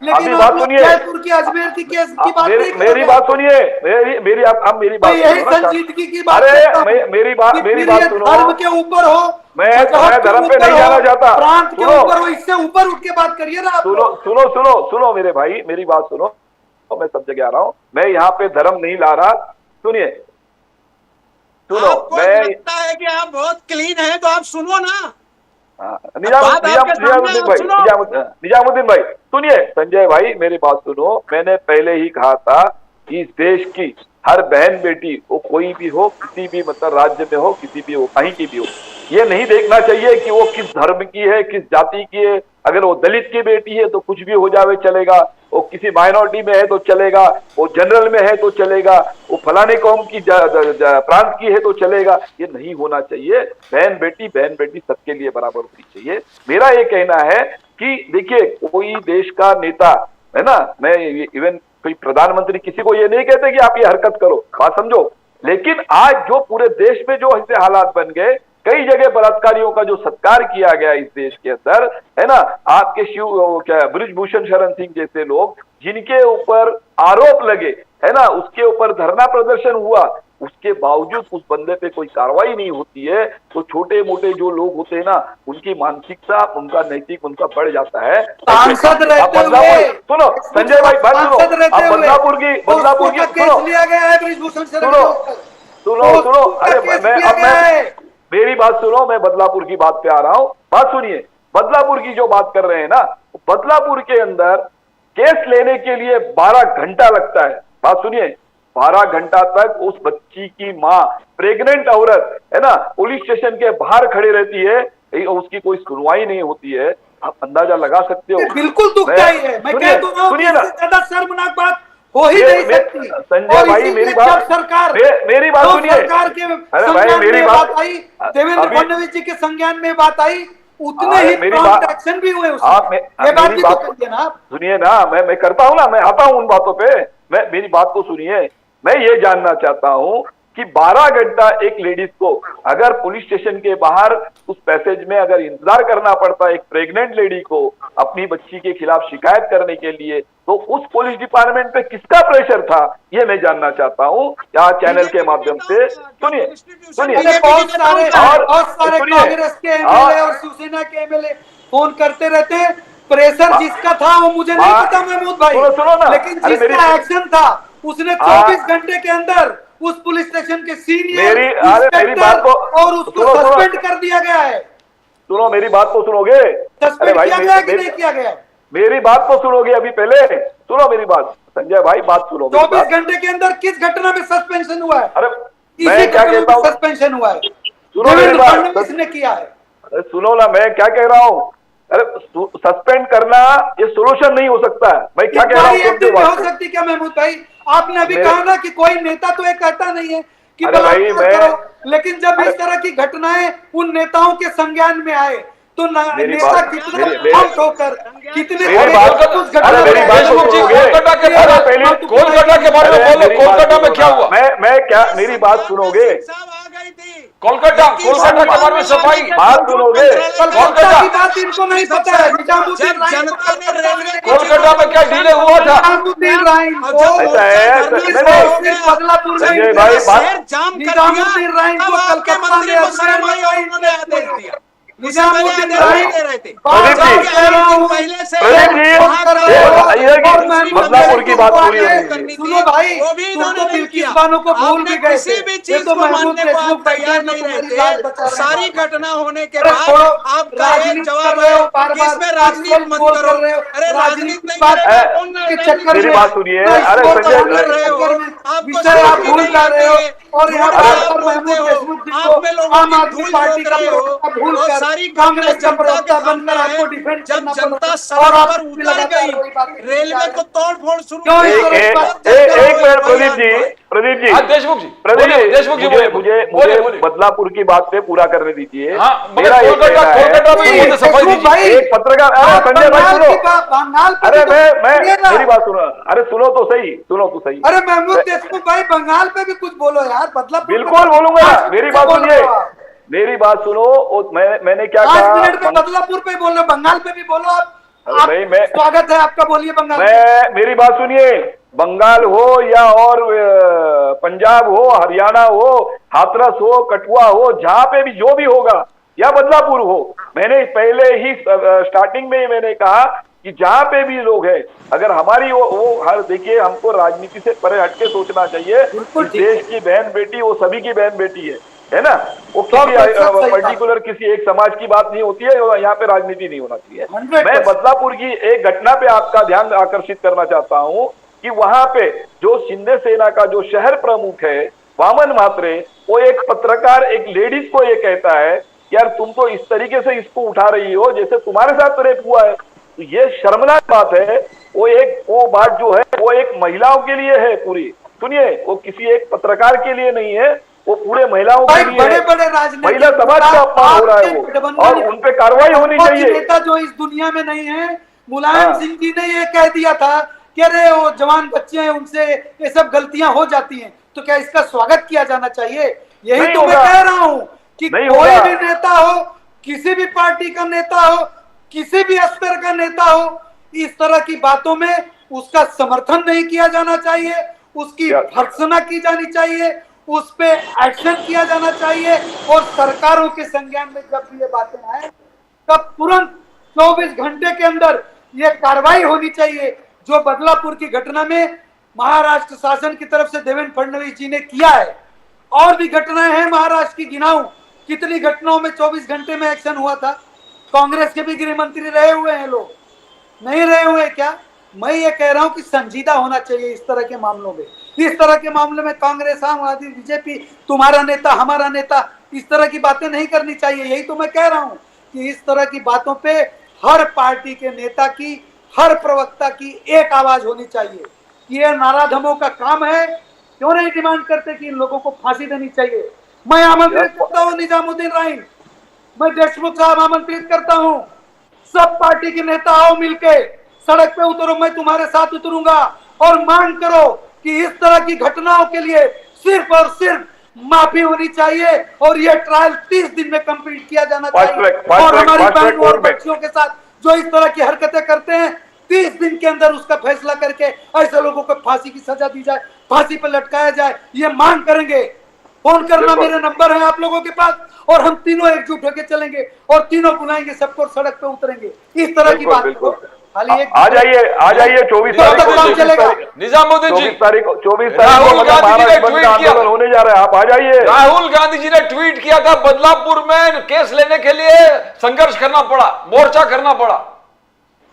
लेकिन आप लोग जयपुर की अजमेर की केस की बात नहीं कर रहे। मेरी बात सुनिए, मेरी आप मेरी बात यही सुनो ना। संजीदगी की बात अरे करता हूं मेरी कि बात सुनो। धर्म के ऊपर हो, मैं मजहब के धर्म पे ऊपर नहीं हो, जाना चाहता। प्रांत के सुनो। ऊपर हो, इससे ऊपर उठ के बात करिए ना आप लोग। सुनो मेरे भाई, मेरी बात सुनो। मैं सब जगह आ रहा हूँ, मैं यहाँ पे धर्म नहीं ला रहा। सुनिए, सुनो, आपको लगता है कि आप बहुत क्लीन हैं, तो आप सुनो ना। निजामुद्दीन भाई सुनिए, संजय भाई मेरी बात सुनो। मैंने पहले ही कहा था कि इस देश की हर बहन बेटी, वो कोई भी हो, किसी भी मतलब राज्य में हो, किसी भी हो, कहीं की भी हो, ये नहीं देखना चाहिए कि वो किस धर्म की है, किस जाति की है। अगर वो दलित की बेटी है तो कुछ भी हो जावे चलेगा, वो किसी माइनॉरिटी में है तो चलेगा, वो जनरल में है तो चलेगा, वो फलाने कौम की प्रांत की है तो चलेगा। ये नहीं होना चाहिए। बहन बेटी सबके लिए बराबर होनी चाहिए। मेरा ये कहना है कि देखिए, कोई देश का नेता है ना, मैं इवन कोई प्रधानमंत्री किसी को ये नहीं कहते कि आप ये हरकत करो, बात समझो। लेकिन आज जो पूरे देश में जो ऐसे हालात बन गए, कई जगह बलात्कारियों का जो सत्कार किया गया इस देश के अंदर, है ना, आपके बृजभूषण शरण सिंह जैसे लोग जिनके ऊपर आरोप लगे, है ना, उसके ऊपर धरना प्रदर्शन हुआ, उसके बावजूद उस बंदे पे कोई कार्रवाई नहीं होती है, तो छोटे मोटे जो लोग होते हैं ना, उनकी मानसिकता, उनका नैतिक उनका बढ़ जाता है। सांसद रहते हुए, सुनो संजय भाई, बात सुनो, आप बदलापुर की केस लिया गया है बृजभूषण शरण सुनो, अरे मेरी बात सुनो, मैं बदलापुर की बात पे आ रहा हूं। बात सुनिए, बदलापुर की जो बात कर रहे हैं ना, बदलापुर के अंदर केस लेने के लिए 12 घंटा लगता है। बात सुनिए, 12 घंटा तक उस बच्ची की माँ, प्रेग्नेंट औरत, है ना, पुलिस स्टेशन के बाहर खड़ी रहती है, उसकी कोई सुनवाई नहीं होती है। आप अंदाजा लगा सकते हो। बिल्कुल दुखदाई है। मैं कह दूं, सुनिए ना, ज्यादा शर्मनाक बात हो ही नहीं सकती। संजय भाई मेरी बात सुनिए। सरकार के संज्ञान में बात आई, देवेंद्र अभी फडणवीस जी के संज्ञान में बात आई, उतने ही एक्शन भी हुए उसमें। आप ये बात भी तो करिए ना आप। सुनिए ना, मैं करता हूं ना, मैं आता हूं उन बातों पे। मेरी बात को सुनिए। मैं ये जानना चाहता हूं कि 12 घंटा एक लेडीज को अगर पुलिस स्टेशन के बाहर उस पैसेज में अगर इंतजार करना पड़ता एक प्रेग्नेंट लेडी को अपनी बच्ची के खिलाफ शिकायत करने के लिए, तो उस पुलिस डिपार्टमेंट पे किसका प्रेशर था, ये मैं जानना चाहता हूँ यहाँ चैनल के माध्यम से। सुनिए बहुत सारे कांग्रेस के एमएलए और शिवसेना के एमएलए फोन करते रहते हैं। प्रेशर जिसका था वो मुझे नहीं पता महमूद भाई, सुनो ना, लेकिन जिसका एक्शन था उसने 24 घंटे के अंदर उस पुलिस स्टेशन के सीनियर इंस्पेक्टर और उसको सस्पेंड कर दिया गया है। सुनो मेरी बात तो सुनोगे, सस्पेंड किया गया कि नहीं किया गया? मेरी बात तो सुनोगे अभी, पहले सुनो मेरी बात, संजय भाई बात सुनो। 24 घंटे के अंदर किस घटना में सस्पेंशन हुआ है? अरे इसी क्या कहता हूँ, सस्पेंशन हुआ है, सुनो मेरी बात, किसने किया है? अरे सुनो ना मैं क्या कह रहा हूँ। अरे सस्पेंड करना ये सोल्यूशन नहीं हो सकता है। मैं क्या कह रहा हूँ, हो सकती क्या महमूद भाई? आपने अभी कहा ना कि कोई नेता तो ये कहता नहीं है कि अरे भाई करो, लेकिन जब इस तरह की घटनाएं उन नेताओं के संज्ञान में आए तो नेता कितना होकर कितने कोलकाता के बारे में बोलो, कोलकाता में क्या हुआ? मैं क्या, मेरी बात सुनोगे? कोलकाता के बारे में सफाई बात सुनोगे? कोलकाता की बात इनको नहीं पता है। जनता ने रेलवे कोलकाता में क्या डिले हुआ था? निजामुद्दीन राइन को संजय भाई निजामुद्दीन राइन को कलकत्ता में उन्होंने आदेश दिया। निजामुद्दीन राइन बदलापुर की बात पूरी होगी। सुनो भाई, तुम तो बिल्किस बानो को भूल भी गए किसी भी थे। चीज को मानने को तैयार नहीं रहते। सारी घटना होने के बाद आप कहे जवाब है इसमें राजनीति मत करो। अरे राजनीति नहीं चक्कर मेरी बात सुनिए। अरे विषय आप भूल जा रहे हो और यहाँ पर महमूद देशमुख जी को आम आदमी पार्टी का भूल कर सारी कांग्रेस जनता बनकर आपको डिफेंड जब जनता सड़क पर उतर गई, रेलवे को तोड़ फोड़ शुरू एक मिनट प्रदीप जी देशमुख जी मुझे बदलापुर की बात पे पूरा करने दीजिए। मेरा एक पत्रकार, संजय भाई सुनो, अरे मैं मेरी बात सुनो, अरे सुनो तो सही। अरे महमूद देशमुख भाई बंगाल पे भी कुछ बोलो यार, बदलापुर बिल्कुल बोलूंगा। मेरी बात सुनिए, मेरी बात सुनो। मैंने क्या कहा, 5 मिनट में बदलापुर पे बोल रहे, बंगाल पे भी बोलो आप। मैं स्वागत है आपका, बोलिए बंगाल। मेरी बात सुनिए, बंगाल हो या और पंजाब हो, हरियाणा हो, हाथरस हो, कठुआ हो, जहां पे भी जो भी होगा, या बदलापुर हो, मैंने पहले ही स्टार्टिंग में मैंने कहा कि जहां पे भी लोग हैं, अगर हमारी वो हर देखिए, हमको राजनीति से परे हटके सोचना चाहिए। देश की बहन बेटी वो सभी की बहन बेटी है ना। वो किसी पर्टिकुलर किसी एक समाज की बात नहीं होती है, यहाँ पे राजनीति नहीं होना चाहिए। मैं बदलापुर की एक घटना पे आपका ध्यान आकर्षित करना चाहता हूँ कि वहां पे जो शिंदे सेना का जो शहर प्रमुख है वामन म्हात्रे, वो एक पत्रकार एक लेडीज को ये कहता है यार तुम तो इस तरीके से इसको उठा रही हो जैसे तुम्हारे साथ रेप हुआ है। तो ये शर्मनाक बात है। वो बात जो है वो एक महिलाओं के लिए है पूरी। सुनिए, वो किसी एक पत्रकार के लिए नहीं है, वो पूरे महिलाओं के लिए बड़े बड़े राजनीतिक महिला समाज का अपमान हो रहा है वो, और उन पे कार्रवाई होनी चाहिए। नेता जो इस दुनिया में नहीं है, मुलायम सिंह जी ने ये कह दिया था कि अरे वो जवान बच्चे हैं, उनसे ये सब गलतियां हो जाती हैं, तो क्या इसका स्वागत किया जाना चाहिए? यही तो मैं कह रहा हूँ कि कोई भी नेता हो, किसी भी पार्टी का नेता हो, किसी भी स्तर का नेता हो, इस तरह की बातों में उसका समर्थन नहीं किया जाना चाहिए, उसकी भर्त्सना की जानी चाहिए, उस पे एक्शन किया जाना चाहिए। और सरकारों के संज्ञान में जब भी ये बातें आए तब तुरंत 24 घंटे के अंदर ये कार्रवाई होनी चाहिए, जो बदलापुर की घटना में महाराष्ट्र शासन की तरफ से देवेंद्र फडणवीस जी ने किया है। और भी घटनाएं हैं महाराष्ट्र की, गिनाऊं कितनी घटनाओं में 24 घंटे में एक्शन हुआ था। कांग्रेस के भी गृह मंत्री रहे हुए हैं, लोग नहीं रहे हुए क्या? मैं ये कह रहा हूं कि संजीदा होना चाहिए इस तरह के मामलों में। इस तरह के मामले में कांग्रेस, आम आदमी, बीजेपी, तुम्हारा नेता, हमारा नेता, इस तरह की बातें नहीं करनी चाहिए। यही तो मैं कह रहा हूं कि इस तरह की बातों पे हर पार्टी के नेता की, हर प्रवक्ता की एक आवाज होनी चाहिए कि ये नाराधमों का काम है। क्यों नहीं डिमांड करते कि इन लोगों को फांसी देनी चाहिए? मैं आमंत्रित करता हूँ निजामुद्दीन राइन, मैं देशमुख साहब आमंत्रित करता हूँ, सब पार्टी के नेता आओ मिलके सड़क पे उतरो, मैं तुम्हारे साथ उतरूंगा और मांग करो कि इस तरह की घटनाओं के लिए सिर्फ और सिर्फ माफी होनी चाहिए और ये ट्रायल 30 दिन में कंप्लीट किया जाना Fast चाहिए। track, fast और track, हमारी fast track बहनों और court में। बच्चियों के साथ जो इस तरह की हरकतें करते हैं 30 दिन के अंदर उसका फैसला करके ऐसे लोगों को फांसी की सजा दी जाए, फांसी पर लटकाया जाए, ये मांग करेंगे। फोन करना, बिल्कुल। मेरे नंबर है आप लोगों के पास और हम तीनों एकजुट होकर चलेंगे और तीनों बुलाएंगे सबको, सड़क पे उतरेंगे। इस तरह की बिल्कुल, बात बिल्कुल। करो। खाली एक आ जाइए 24 कब तक काम चलेगा? निजामुद्दीन जी, 24 राहुल तारीख को गांधी जी ने महाराष्ट्र बंद ट्वीट का किया। आंदोलन होने जा रहा है, आप आ जाइए। राहुल गांधी जी ने ट्वीट किया था बदलापुर में केस लेने के लिए संघर्ष करना पड़ा, मोर्चा करना पड़ा।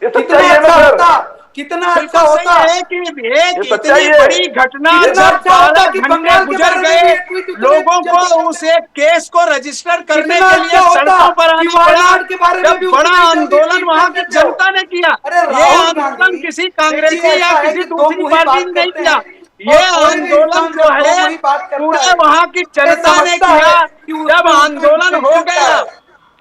ये कितना सच्चाई है ना अच्छा सर? होता, कितना अच्छा बिल्कुल होता सही है कि एक सच्चाई इतनी है। बड़ी घटना कितना जब अच्छा होता 12 कि घंटे बंगाल के गुजर बारे में गए, भी एक ट्वीट उतने लोगों जल्दी को करते। उस एक केस को रजिस्टर करने कितना के लिए अच्छा होता सड़कों पर कि आना वायनाड के बारे पड़ा। में भी जब बड़ा उतनी जल्दी आंदोलन ट्वीट वहां कर की देते हो। जनता ने किया, अरे ये राहुल आंदोलन गांधी, किसी देखिए कांग्रेसी या ऐसा है किसी कि दो दूसरी मुंही पार्टी बात ने नहीं करते किया, हैं ये और कोई भी आंदोलन इंसान जो जब दो है मुंही बात करता पूरे है, वहां की ये जनता ने समझता किया। है कि उसमें जब उसका आंदोलन हो intention क्या गया है।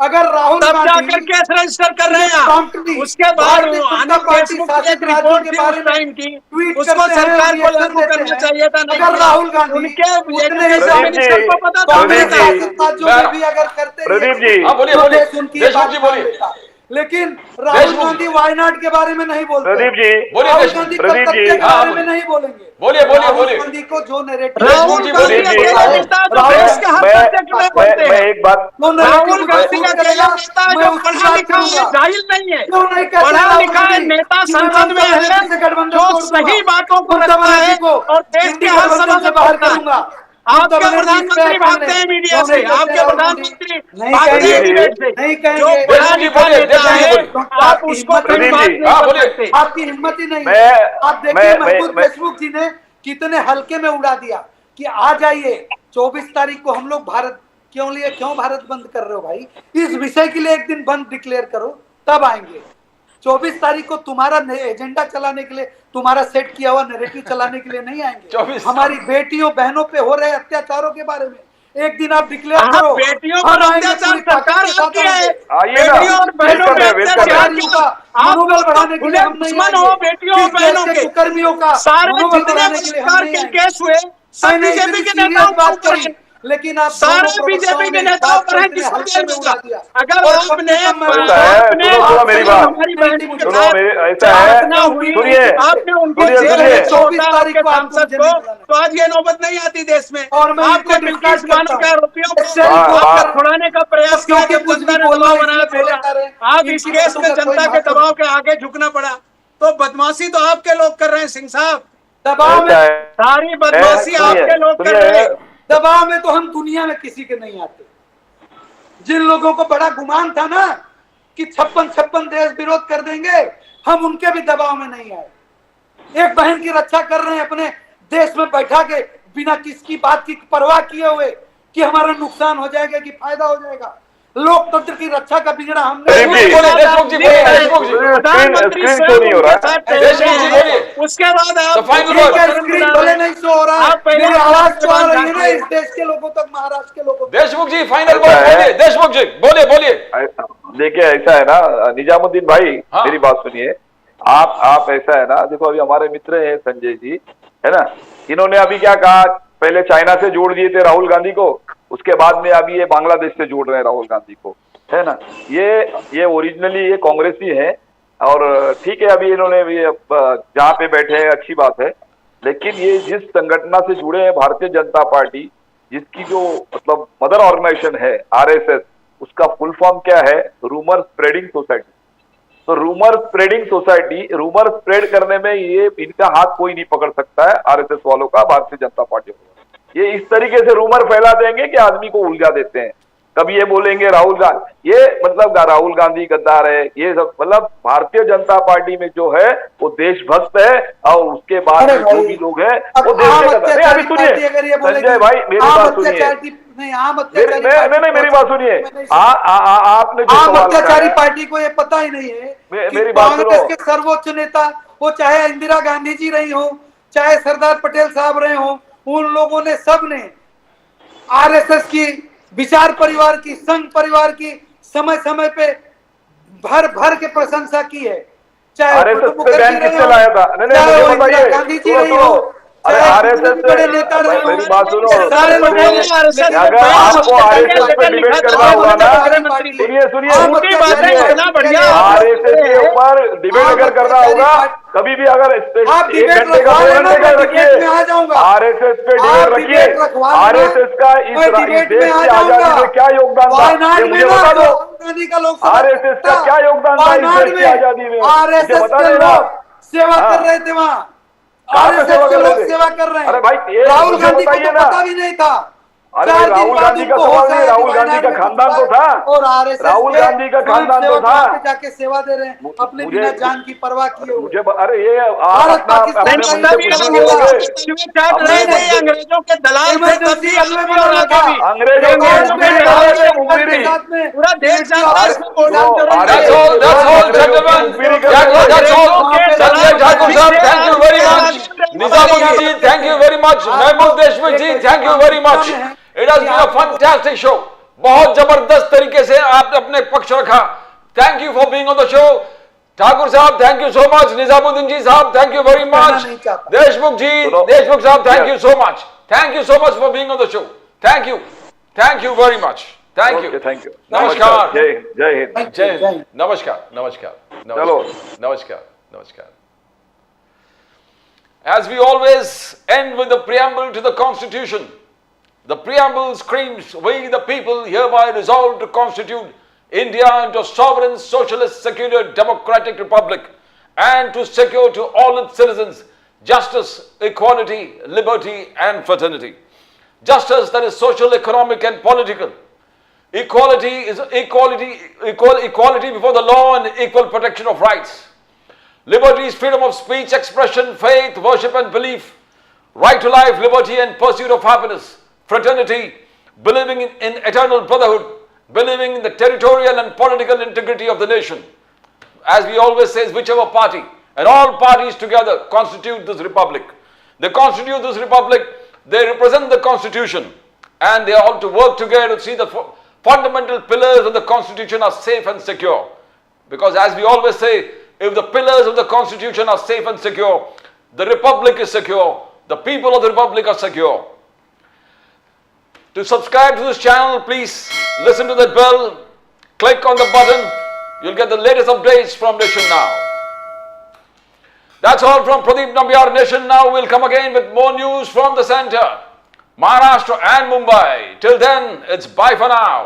अगर राहुल तब गांधी जाकर केस रजिस्टर कर रहे हैं। promptly उसके बाद भारतीय जनता अनिल पार्टी देशमुख की शासित एक राज्यों रिपोर्ट के थी बारे उस में टाइम की, ट्वीट उसको करते हैं, सरकार को रिएक्शन लागू देते करना हैं। चाहिए था, नहीं अगर किया। राहुल गांधी उनके उतने एजुकेशन हिसाब मिनिस्टर को पता था कांग्रेस नहीं था। शासित राज्यों में भी अगर करते प्रदीप reaction, जी। हाँ, बोलिए, तो बोलिए। देश उनकी देशमुख बात जी, मान बोलिए। लेता। लेकिन राहुल देशमुख गांधी जी। वायनाड के बारे में नहीं बोलते। प्रदीप जी। बोलिए, राहुल देशमुख। गांधी प्रदीप कलकत्ते जी। के हाँ, बारे में बोलिए। नहीं बोलेंगे। बोलिए, बोलिए, राहुल बोलिए। गांधी को जो नैरेटिव राहुल जी, गांधी बोलिए। अकेला नेता है जो राहुल देश के हर मैं सब्जेक्ट में बोलते मैं हैं। एक बात वो narrative राहुल मुझे गांधी सूट अकेला करेगा, नेता है मैं जो उसकी पढ़ा बात लिखा है, करूंगा। जाहिल नहीं है। क्यों नहीं कहते पढ़ा राहुल लिखा है गांधी नेता कि मैं संसद में ममता है, बनर्जी से गठबंधन जो तोड़ दूंगा, सही बातों को ममता रखता है बनर्जी को और देश के इंडी हर गठबंधन सभा से में बाहर बोलता है। करूंगा। आपके ममता बनर्जी प्रधानमंत्री इस पे भागते हैं अकेले। मीडिया क्यों से, नहीं कहते आपके राहुल प्रधानमंत्री गांधी? नहीं भागते हैं कहेंगे, डिबेट से। नहीं जो कहेंगे। पढ़ा देशमुख जी लिखा बोलिए, नेता देशमुख जी है, बोलिए। आप उसको हिम्मत कभी नहीं बात है। नहीं हाँ, कर बोलिए। सकते। आपकी हिम्मत ही नहीं है। आप देखिए महमूद मैं देशमुख जी ने कितने हल्के में उड़ा दिया कि आ जाइए 24 तारीख को हम लोग भारत क्यों लिए, क्यों भारत बंद कर रहे हो भाई? इस विषय के लिए एक दिन बंद डिक्लेयर करो तब आएंगे। 24 तारीख को तुम्हारा एजेंडा चलाने के लिए, तुम्हारा सेट किया हुआ नैरेटिव चलाने के लिए नहीं आएंगे। 24 हमारी बेटियों बहनों पे हो रहे अत्याचारों के बारे में एक दिन आप डिक्लेयर हाँ, करो। बेटियों हम पर आएंगे, अत्याचार पूरी ताकत सरकार के साथ आपकी है। आएंगे। आइए ना, बेटियों और बहनों वेलकम पे है, वेलकम अत्याचार है। किया। आप मनोबल लोग तो बढ़ाने के लिए खुले हम नहीं दुश्मन आएंगे। हो बेटियों और इस देश बहनों के के। कुकर्मियों का सारे मनोबल जितने बढ़ाने के लिए हम बलात्कार नहीं के आएंगे। केस हुए सब मैंने बीजेपी इतनी के सीरियस नेताओं के बात ऊपर करी, है। लेकिन आप सारे दोनों बीजेपी प्रवक्ताओं के ने इस नेताओं बात पर को है, इतने किसको हल्के में जेल उड़ा भेजा? दिया। अगर और आपने कम से कम मैं ऐसा है, आपने सुनो मेरी बात। हमारी बहन के सुनो साथ मेरी, ऐसा चाहत है, ना हुई, सुनिए, आपने उनकी सुनिए, जेल सुनिए। भेजा 24 होता तारीख आपके को आपको सांसद मुझे को, नहीं बुलाना। तो आज ये नौबत नहीं आती देश में। और मैं आपने इनको बिल्किस डिस्कस बानो करता के हूं। आरोपियों को इससे आपने रिपोर्टर छुड़ाने का प्रयास किया क्योंकि जब कुछ जनता भी ने बोलना दबाव है बनाया इसलिए बोले जा रहे हैं। आप इस इनकी केस बातों में का कोई जनता के महत्व दबाव के आगे झुकना पड़ा, तो बदमाशी तो आपके लोग कर रहे हैं सिंह साहब। दबाव में, ऐसा है। सारी बदमाशी सुनिए, आपके लोग कर सुनिए, रहे हैं। दबाव में तो हम दुनिया में किसी के नहीं आते। जिन लोगों को बड़ा गुमान था ना कि 56 देश विरोध कर देंगे, हम उनके भी दबाव में नहीं आए। एक बहन की रक्षा कर रहे हैं अपने देश में बैठा के, बिना किसकी बात की परवाह किए हुए कि हमारा नुकसान हो जाएगा कि फायदा हो जाएगा। लोकतंत्र की रक्षा का बिगड़ा हमने। प्रदीप जी, देशमुख जी बोलिए, देशमुख जी। प्रधानमंत्री स्क्रीन स्वयं तो नहीं हो रहा उनके है। साथ देशमुख जी टहलते बोलिए। हैं। उसके बाद आप The final ठीक word। है, स्क्रीन भले नहीं शो हो रहा है, आप पहले मेरी आवाज तो आ रही है ना जाके- इस देश के लोगों तक, महाराष्ट्र के लोगों तक। देशमुख जी फाइनल ऐसा वर्ड है। बोलिए, देशमुख जी बोलिए, बोलिए। देखिए ऐसा है ना निजामुद्दीन भाई, हाँ। मेरी बात सुनिए। आप ऐसा है ना, देखो अभी हमारे मित्र हैं संजय जी, है ना, इन्होंने अभी क्या कहा, पहले चाइना से जोड़ दिए थे राहुल गांधी को, उसके बाद में अभी ये बांग्लादेश से जोड़ रहे हैं राहुल गांधी को, है ना। ये ओरिजिनली ये कांग्रेसी है और ठीक है, अभी इन्होंने जहाँ पे बैठे हैं अच्छी बात है, लेकिन ये जिस संगठन से जुड़े हैं भारतीय जनता पार्टी, जिसकी जो मतलब मदर ऑर्गेनाइजेशन है आरएसएस, उसका फुल फॉर्म क्या है, रूमर स्प्रेडिंग सोसाइटी। तो rumour spreading society, rumour spread करने में ये इनका हाथ कोई नहीं पकड़ सकता है, आरएसएस वालों का, भारतीय जनता पार्टी वालों। ये इस तरीके से रूमर फैला देंगे कि आदमी को उलझा देते हैं। कभी ये बोलेंगे राहुल गांधी, ये मतलब राहुल गांधी गद्दार है, ये सब मतलब भारतीय जनता पार्टी में जो है वो देशभक्त है, और उसके बाद में जो भी लोग हैं वो देश के गद्दार। नहीं अभी सुनिए संजय भाई, मेरी बात सुनिए, नहीं मेरी बात सुनिए। आपने जो आम सवाल अत्याचारी उठाया, पार्टी को ये पता ही नहीं है कि मेरी बात सुनो। कांग्रेस के सर्वोच्च नेता, वो चाहे इंदिरा गांधी जी रही हो, चाहे सरदार पटेल साहब रहे हो, उन लोगों ने सब ने आरएसएस की, विचार परिवार की, संघ परिवार की समय समय पे भर भर के प्रशंसा की है। चाहे आरएसएस पे बैन किसने लाया था? नहीं मुझे बताइए, गांधी जी सुनो रही हो, अरे चाहे आरएसएस कितने भी बड़े नेता रहे मेरी बात सुनो, सारे लोग अगर आपको आरएसएस पे डिबेट करना होगा ना, सुनिए सुनिए आरएसएस के ऊपर डिबेट अगर करना होगा, कभी भी अगर आप 1 डिबेट घंटे का रखवा 2 लेना, घंटे का मैं डिबेट में आ रखिए, जाऊंगा। आरएसएस पे आप डिबेट डिबेट रखिए। रखवा लेना, आरएसएस का मैं इस डिबेट देश में आ की आजादी में क्या योगदान था, वायनाड ये में मुझे ना बता जो दो। राहुल गांधी का लोकसभा आरएसएस का क्या योगदान था इस वायनाड देश की में आजादी में, मुझे आरएसएस बता के देना। लोग सेवा हाँ। कर रहे थे वहाँ, कहाँ पे आरएसएस सेवा के कर रहे लोग थे? सेवा कर रहे हैं। अरे भाई, ये राहुल मुझे गांधी को बताइए तो ना। पता भी नहीं था। अरे 4 दिन राहुल बाद गांधी का उनको सवाल होश नहीं, आया कि राहुल गांधी वायनाड का में खानदान कुछ तो था। और आरएसएस राहुल के गांधी का खानदान तो स्वयंसेवक था। वहाँ पे जाके सेवा दे रहे हैं अपने मुझे- बिना जान की परवाह किए हुए। मुझे अरे ये आप भारत अपना पाकिस्तान अपने का मन से युद्ध कुछ शुरू भी हुआ। बोलोगे। चाट रहे थे, ये अंग्रेजों के दलाल थे, तब भी इमरजेंसी अभी और आगे भी। अंग्रेजों के अंग्रेजों के मुंगेरी दलाल कर रहे थे, थे, मुंगेरी। पूरा देश जानता है इसमें बोलने की जरूरत नहीं That's है। all, gentlemen. That's all. Sanjay Thakur sir, thank you very much. Nizamuddin ji, thank you very much. Mehmood Deshmukh ji, thank you very much. It has been a fantastic show. बहुत जबरदस्त तरीके से आपने अपने पक्ष रखा. Thank you for being on the show. Thakur साहब, thank you so much. Nizamuddin जी साहब, thank you very much. Deshmukh जी, देशमुख साहब, thank you so much. Thank you so much for being on the show. Thank you. Thank you very much. Thank you. Thank you. नमस्कार। जय हिंद, जय हिंद। जय हिंद। नमस्कार, नमस्कार, चलो। नमस्कार, नमस्कार. As we always end with the preamble to the Constitution, the preamble screams, "We the people hereby resolve to constitute India into a sovereign, socialist, secular, democratic republic and to secure to all its citizens justice, equality, liberty and fraternity. Justice that is social, economic and political. Equality is equality before the law and equal protection of rights. Liberty is freedom of speech, expression, faith, worship and belief. Right to life, liberty and pursuit of happiness. Fraternity, believing in eternal brotherhood, believing in the territorial and political integrity of the nation." As we always say, whichever party and all parties together constitute this republic. They constitute this republic, they represent the Constitution, and they all to work together to see that fundamental pillars of the Constitution are safe and secure. Because as we always say, if the pillars of the Constitution are safe and secure, the republic is secure, the people of the republic are secure. To subscribe to this channel, please listen to that bell, click on the button, you'll get the latest updates from Nation Now. That's all from Pradeep Nambiar. Nation Now will come again with more news from the center, Maharashtra and Mumbai. Till then, it's bye for now.